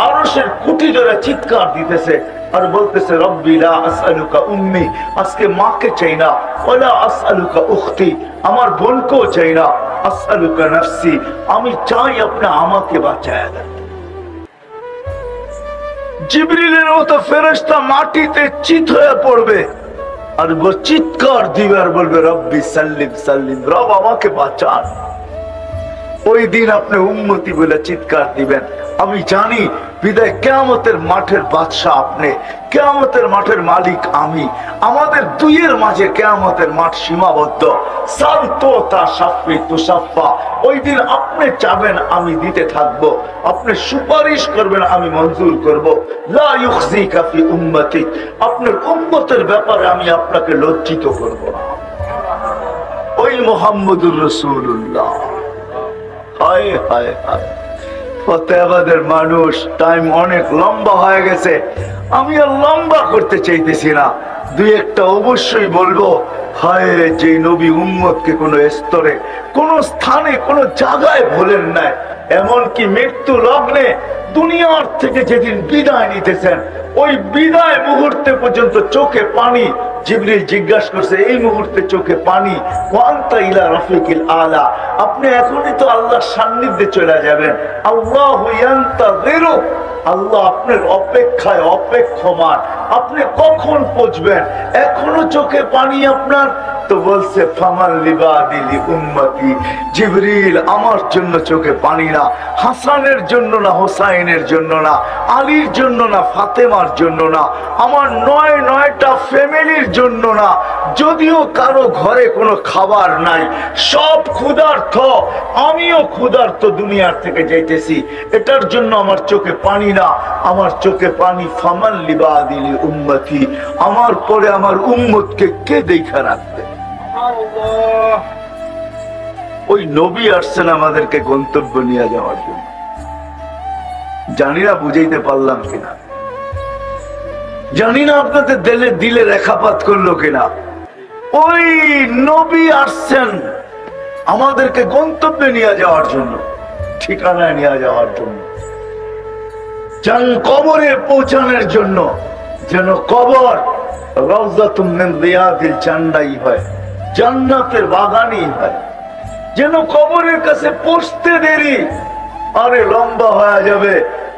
আরশের খুঁটি ধরে চিৎকার দিতেছে আর বলতেছে, রব্বি লা আসআলুকা উম্মি, আজকে মাকে চাই না, ওয়ালা আসআলুকা উখতি, আমার বোনকেও চাই না, আসআলুকা নাফসি, আমি চাই আপনি আমাকে বাঁচায় দেন। জিবরিলের মতো ফেরেশতা মাটিতে চিত হয়ে পড়বে আর চিৎকার দিবে আর বলবে, রব্বি সাল্লিম সাল্লিম, রব আমাকে বাঁচান। ওই দিন আপনি উম্মতি বলে চিৎকার দিবেন। আমি জানি, বিদায় কিয়ামতের মাঠের বাদশা আপনি, কিয়ামতের মাঠের মালিক আমি। আমাদের দুইয়ের মাঝে কিয়ামতের মাঠ সীমাবদ্ধ। সালতো তা শাফি তুসাফা, ওই দিন আপনি চাবেন আমি দিতে থাকবো, আপনি সুপারিশ করবেন আমি মঞ্জুর করব। লা ইউখজিকা ফি উম্মতি, আপনার উম্মতের ব্যাপারে আমি আপনাকে লজ্জিত করব না। ওই মুহাম্মদুর রাসূলুল্লাহ। হায় হায় হায়, ফতেহাবাদের মানুষ, টাইম অনেক লম্বা হয়ে গেছে, আমি আর লম্বা করতে চাইতেছি না। দুই একটা অবশ্যই বলবো। হায়, যে নবী উম্মতকে কোনো স্তরে, কোনো স্থানে, কোনো জায়গায় ভোলেন নাই, এমনকি মৃত্যু লগ্নে দুনিয়ার থেকে যেদিন বিদায় নিতেছেন, ওই বিদায় মুহূর্তে পর্যন্ত চোখে পানি। জিবরিল জিজ্ঞাসা করছে, এই মুহূর্তে চোখে পানি, ওয়ান্তা ইলা রাফিকিল আলা, আপনি এখনই তো আল্লাহর সান্নিধ্যে চলে যাবেন। আল্লাহু ইয়ান্তাযিরু, আল্লাহ আপনার অপেক্ষায় অপেক্ষমান, আপনি কখন পৌঁছবেন, এখনো চোখে পানি আপনার। তো বলছে, ফামাল লিবাদিলি উম্মতি, জিবরিল আমার জন্য চোখে পানি না, হাসানের জন্য না, হোসাইনের জন্য না, আলীর জন্য না, ফাতেমার জন্য না, আমার ৯টা ফ্যামিলির জন্য না। যদিও কারো ঘরে কোনো খাবার নাই, সব ক্ষুধার্ত, আমিও ক্ষুধার্ত, দুনিয়ার থেকে যাইতেছি, এটার জন্য আমার চোখে পানি না, আমার চোখে পানি ফামাল লিবাদিলি উম্মতি, আমার পরে আমার উম্মতকে কে দেখা রাখবে। ওই নবী আসছেন আমাদেরকে গন্তব্য নিয়ে যাওয়ার জন্য। জানি না বুঝাইতে পারলাম কিনা, জানি না আপনাদের দিলে রেখাপাত করলো কিনা। ওই নবী আসছেন আমাদেরকে গন্তব্যে নিয়ে যাওয়ার জন্য, ঠিকানায় নিয়ে যাওয়ার জন্য, কবরে পৌঁছানোর জন্য, যেন কবর রাউযাতুম মিন রিয়াদিল জান্নাহ হয়, জান্নাতের বাগানই হয়। যেন কবরের কাছে পৌঁছতে দেরি আরে লম্বা হয়ে যাবে,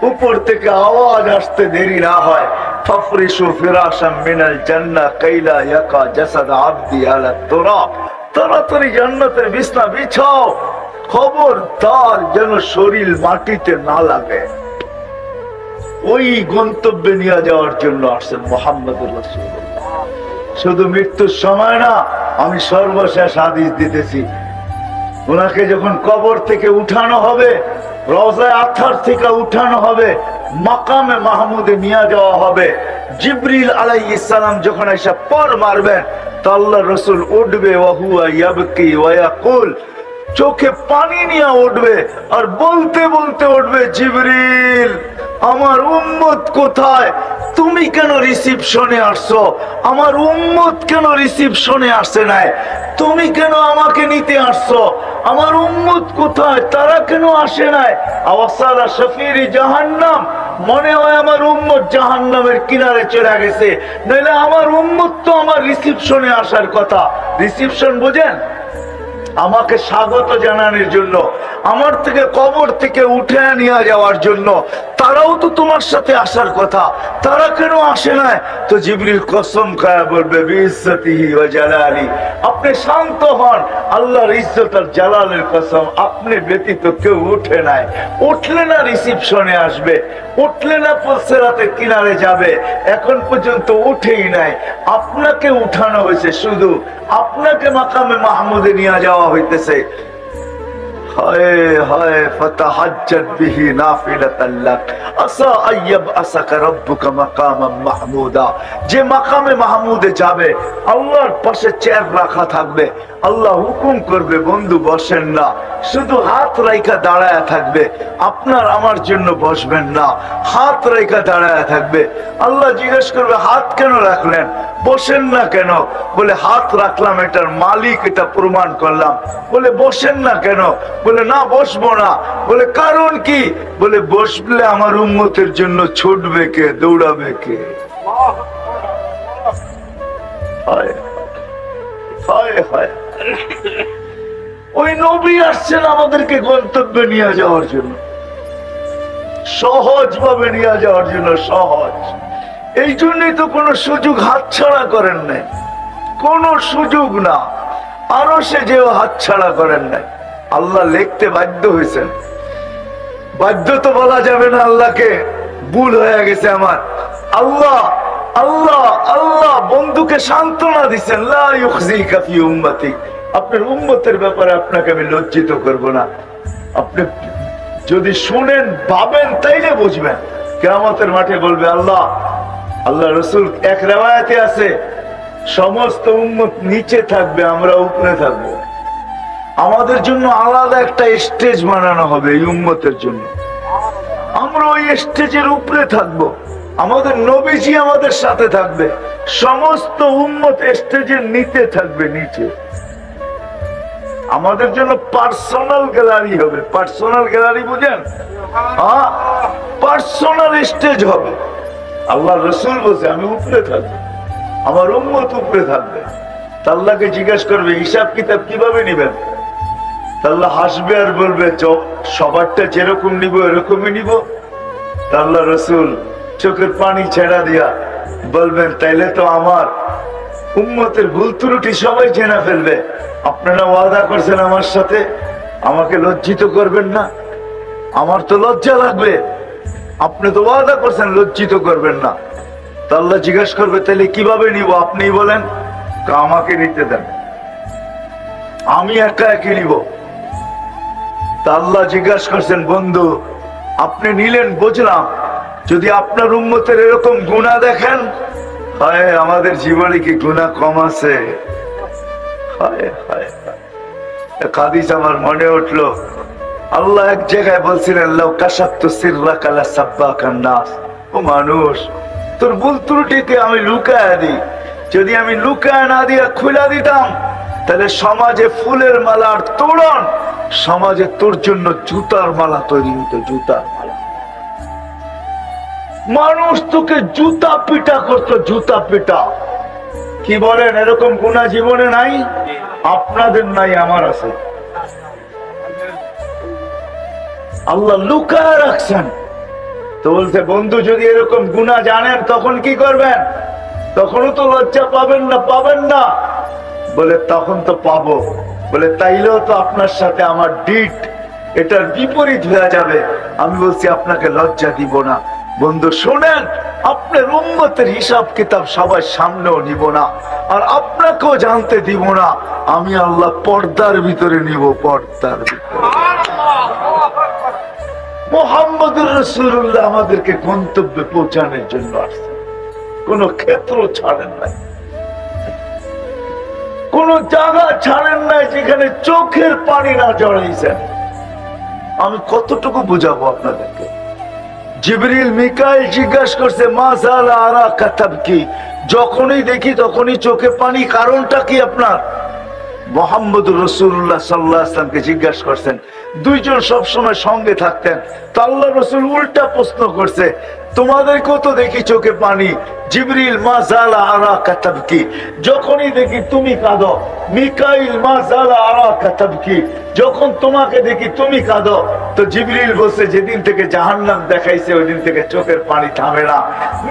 উপর থেকে আওয়াজ আসতে দেরি না হয়। ফাফরিশু ফিরাশাম মিনাল জান্নাহ কাইলা ইয়াকা জাসাদ আবদি আলা তুরাব, তাড়াতাড়ি জান্নাতের বিছনা বিছাও, খবরদার যেন শরীর মাটিতে না লাগে। ওই গন্তব্যে নিয়ে যাওয়ার জন্য আসছেন মুহাম্মদুর রাসূলুল্লাহ। শুধু মৃত্যুর সময় না, আমি সর্বশেষ হাদিস দিতেছি, ওনাকে যখন কবর থেকে উঠানো হবে, রওজায়ে আতহার থেকে উঠানো হবে, মাকামে মাহমুদে নিয়ে যাওয়া হবে, জিবরিল আলাইহিস সালাম যখন এসে পর মারবেন, তো আল্লাহর রাসূল উঠবে, ওয়া হুয়া ইয়াবকি ওয়া ইয়াকুল, চোখে পানি নিয়ে উঠবে আর বলতে বলতে উঠবে, জিবরিল আমার উম্মত কোথায়, তুমি কেন রিসিপশনে আসছো, আমার উম্মত কেন রিসিপশনে আসছে নাই, তুমি কেন আমাকে নিতে আসছো, আমার উম্মত কোথায়, তারা কেন আসে নাই। আওয়াসালা শাফিরি জাহান্নাম, মনে হয় আমার উম্মত জাহান্নামের কিনারে চলে গেছে, নইলে আমার উম্মত তো আমার রিসিপশনে আসার কথা। রিসিপশন বোঝেন, আমাকে স্বাগত জানানোর জন্য, আমার থেকে কবর থেকে উঠে নিয়ে যাওয়ার জন্য। তারাও তো তোমার সাথে আসার কথা, তারা কেন আসে না? তো জিবরিল কসম খায়া বলবে বিইজ্জতিহি ওয়া জালালি, আপনি শান্ত হন, আল্লাহর ইজ্জত আর জালালের কসম, আপনি ব্যতীত কেউ উঠে নাই। উঠলে না রিসিপশনে আসবে, উঠলে না পুলসিরাতের কিনারে যাবে, এখন পর্যন্ত উঠেই নাই। আপনাকে উঠানো হয়েছে, শুধু আপনাকে মাকামে মাহমুদে নিয়ে যাওয়া হইতেছে। হায় হায় ফাতাহাজ্জাত বিহি নাফিলাতান লাক আসা আইয়াবআসাকা রাব্বুকা মাকামান মাহমুদা। যে মাকামে মাহমুদে যাবে, আল্লাহর পাশে চেয়ার রাখা থাকবে, আল্লাহ হুকুম করবে বন্ধু বসেন না, শুধু হাত রাইখা দাঁড়ায়া থাকবে, আপনার আমার জন্য বসবেন না, হাত রাইখা দাঁড়ায়া থাকবে। আল্লাহ জিজ্ঞেস করবে হাত কেন রাখলেন, বসেন না কেন? বলে হাত রাখলাম, এটার মালিক এটা প্রমাণ করলাম। বলে বসেন না কেন? বলে না বসবো না। বলে কারণ কি? বলে বসলে আমার উম্মতের জন্য ছুটবে কে, দৌড়াবে কে? হায় হায় হায়। ওই নবী আসছেন আমাদেরকে গন্তব্যে নিয়ে যাওয়ার জন্য, সহজ ভাবে নিয়ে যাওয়ার জন্য, সহজ। এই জন্যই তো কোনো সুযোগ হাতছাড়া করেন নাই, কোন সুযোগ না। আরো সে যেও হাতছাড়া করেন নাই। আল্লাহ লিখতে বাধ্য হয়েছেন, বাধ্য তো বলা যাবে না আল্লাহকে, ভুল হয়ে গেছে আমার। আল্লাহ আল্লাহ আল্লাহ বন্ধুকে সান্ত্বনা দিচ্ছেন, লা ইউখজিকা ফি উম্মতি, আপনার উম্মতের ব্যাপারে আপনাকে আমি লজ্জিত করব না। আপনি যদি শুনেন ভাবেন তাইলে বুঝবেন। কিয়ামতের মাঠে বলবে আল্লাহ, আল্লাহ রসুল এক রিওয়ায়াতে আছে সমস্ত উম্মত নিচে থাকবে, আমরা উপরে থাকবো। আমাদের জন্য আলাদা একটা স্টেজ বানানো হবে এই উম্মতের জন্য, আমরা ওই স্টেজের উপরে থাকবো, আমাদের নবীজি আমাদের সাথে থাকবে, সমস্ত উম্মত স্টেজের নিচে থাকবে, নিচে। আমাদের জন্য পার্সোনাল গ্যালারি হবে। পার্সোনাল গ্যালারি বুঝেন? হ্যাঁ, পার্সোনাল স্টেজ হবে। আল্লাহ রসুল বলছে আমি উপরে থাকবো, আমার উম্মত উপরে থাকবে। আল্লাহকে জিজ্ঞাসা করবে হিসাব কিতাব কিভাবে নিবেন? আল্লাহ হাসবে আর বলবে সবারটা যেরকম নিব এরকমই নিব। আল্লাহ রসুল চোখের পানি ছেড়া দিয়া বলবেন তাইলে তো আমার উম্মতের ভুল ত্রুটি সবাই জেনে ফেলবে। আপনারা ওয়াদা করছেন আমার সাথে, আমাকে লজ্জিত করবেন না, আমার তো লজ্জা লাগবে। আপনি তো ওয়াদা করছেন লজ্জিত করবেন না। তা আল্লাহ জিজ্ঞাসা করবে তাহলে কিভাবে নিব, আপনি বলেন। আমাকে নিতে দেন, আমি একা একা নিব। তা আল্লাহ জিজ্ঞাসা করছেন বন্ধু আপনি নিলেন বুঝলাম, যদি আপনার উম্মতের এরকম গুনাহ দেখেন, হায় আমাদের জীবনে কি গুনাহ কম আছে? হায় হায় হাদিস আমার মনে উঠলো, আল্লাহ এক জায়গায় বলছিলেন লাউ কাশাফতু সিররাকা লাসাব্বাকান নাস। ও মানুষ, তোর ভুল ত্রুটিকে আমি লুকায়া দিই, যদি আমি লুকায়া না দিয়া খুলে দিতাম তাহলে সমাজে ফুলের মালার তোরণ, সমাজে তোর জন্য জুতার মালা তৈরি হতো, জুতার মালা। মানুষ তোকে জুতা পিটা করতো, জুতা পিটা। কি বলেন, এরকম গুনাহ জীবনে নাই? আপনাদের নাই, আমার আছে। আল্লাহ লুকায় রাখছেন। তো বলছে বন্ধু যদি এরকম গুনাহ জানেন তখন কি করবেন? তখনও তো লজ্জা পাবেন না, পাবেন না? বলে তখন তো পাবো। বলে তাইলেও তো আপনার সাথে আমার ডিট এটার বিপরীত হয়ে যাবে। আমি বলছি আপনাকে লজ্জা দিব না। বন্ধু শোনেন, আপনার উম্মতের হিসাব কিতাব সবার সামনেও নিব না, আর আপনাকেও জানতে দিব না। আমি আল্লাহ পর্দার ভিতরে নিব, পর্দার ভিতরে। মুহাম্মদুর রাসূলুল্লাহ আমাদেরকে গন্তব্যে পৌঁছানোর জন্য আসছে, কোন ক্ষেত্র ছাড়েন নাই, কোন জায়গা ছাড়েন নাই যেখানে চোখের পানি না জড়াইছেন। আমি কতটুকু বুঝাবো আপনাদেরকে? জিবরিল মিকাইল জিজ্ঞাসা করছে মা যালা আরাকা তাবকি, যখনই দেখি তখনই চোখে পানি, কারণটা কি আপনার? মুহাম্মদুর রাসূলুল্লাহ সাল্লাল্লাহু আলাইহি ওয়াসাল্লামকে জিজ্ঞাসা করছেন। দুইজন সবসময় সঙ্গে থাকতেন। তো আল্লাহ রাসূল উল্টা প্রশ্ন করছে, তোমাদেরকেও তো দেখি চোখে পানি। জিবরিল মা জালা আরাকা তাবকি, যখনই দেখি তুমি কাঁদো। মিকাইল মা জালা আরাকা তাবকি, যখন তোমাকে দেখি তুমি কাঁদো। তো জিবরিল বসে যেদিন থেকে জাহান্নাম দেখাইছে ওই দিন থেকে চোখের পানি থামে না।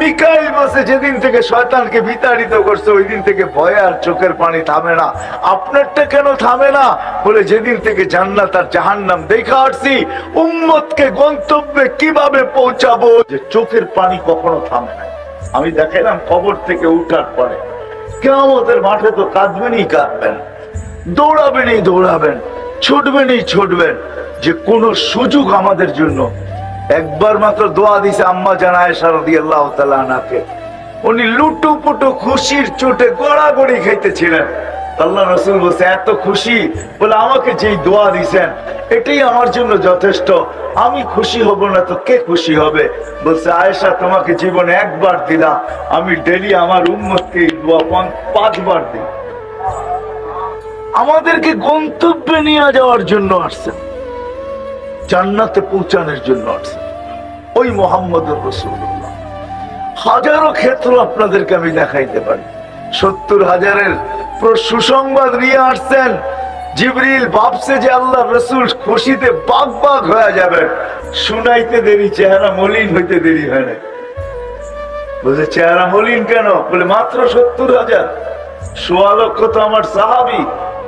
মিকাইল বসে যেদিন থেকে শয়তানকে বিতাড়িত করছে ওই দিন থেকে ভয়ে আর চোখের পানি থামে না। আপনারটা কেন থামে না? বলে যেদিন থেকে জান্নাত আর জাহান্নাম দেখা আসছি, উম্মতকে গন্তব্যে কিভাবে পৌঁছাবো, যে চোখের পানি কখনো থামে না। আমি দেখাইলাম কবর থেকে উঠার পরে কিয়ামতের মাঠে তো কাঁদবেনই কাঁদবেন, দৌড়াবেনই দৌড়াবেন, ছুটবেনই ছুটবেন। যে কোনো সুযোগ আমাদের জন্য। একবার মাত্র দোয়া দিছে আম্মা জান আয়েশা রাদিয়াল্লাহু তাআলা আনহাকে। উনি লুটু পুটু খুশির চোটে গড়াগড়ি খাইতেছিলেন। আল্লাহ রাসূল বলছে এত খুশি, বলে আমাকে যেই দোয়া দিছেন এটাই আমার জন্য যথেষ্ট। আমি খুশি হব না তো কে খুশি হবে? বলছে আয়েশা তোমাকে জীবনে একবার দিলাম, আমি ডেলি আমার উম্মতকে এই দোয়া 5 বার দিই। আমাদেরকে গন্তব্যে নিয়ে যাওয়ার জন্য আসছেন, জান্নাতে পৌঁছানোর জন্য আসছেন ওই মুহাম্মদুর রাসূলুল্লাহ। হাজারো ক্ষেত্র আপনাদেরকে আমি দেখাইতে পারি। 70,000-এর সুসংবাদ নিয়ে আসছেন। জিবরিল ভাবছে যে আল্লাহ রাসূল খুশিতে বাগ বাগ হয়ে যাবেন, শুনাইতে দেরি, চেহারা মলিন হইতে দেরি হয় না। বলছে চেহারা মলিন কেন? বলে মাত্র 70,000, 1.25 লক্ষ তো আমার সাহাবী।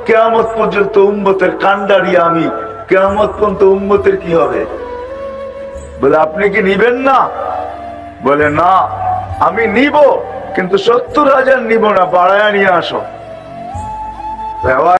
কিয়ামত পর্যন্ত উম্মতের কান্ডারি আমি, কিয়ামত পর্যন্ত উম্মতের কি হবে? বলে আপনি কি নিবেন না? বলে না, আমি নিব, কিন্তু 70,000 নিব না, বাড়ায়া নিয়ে আসো।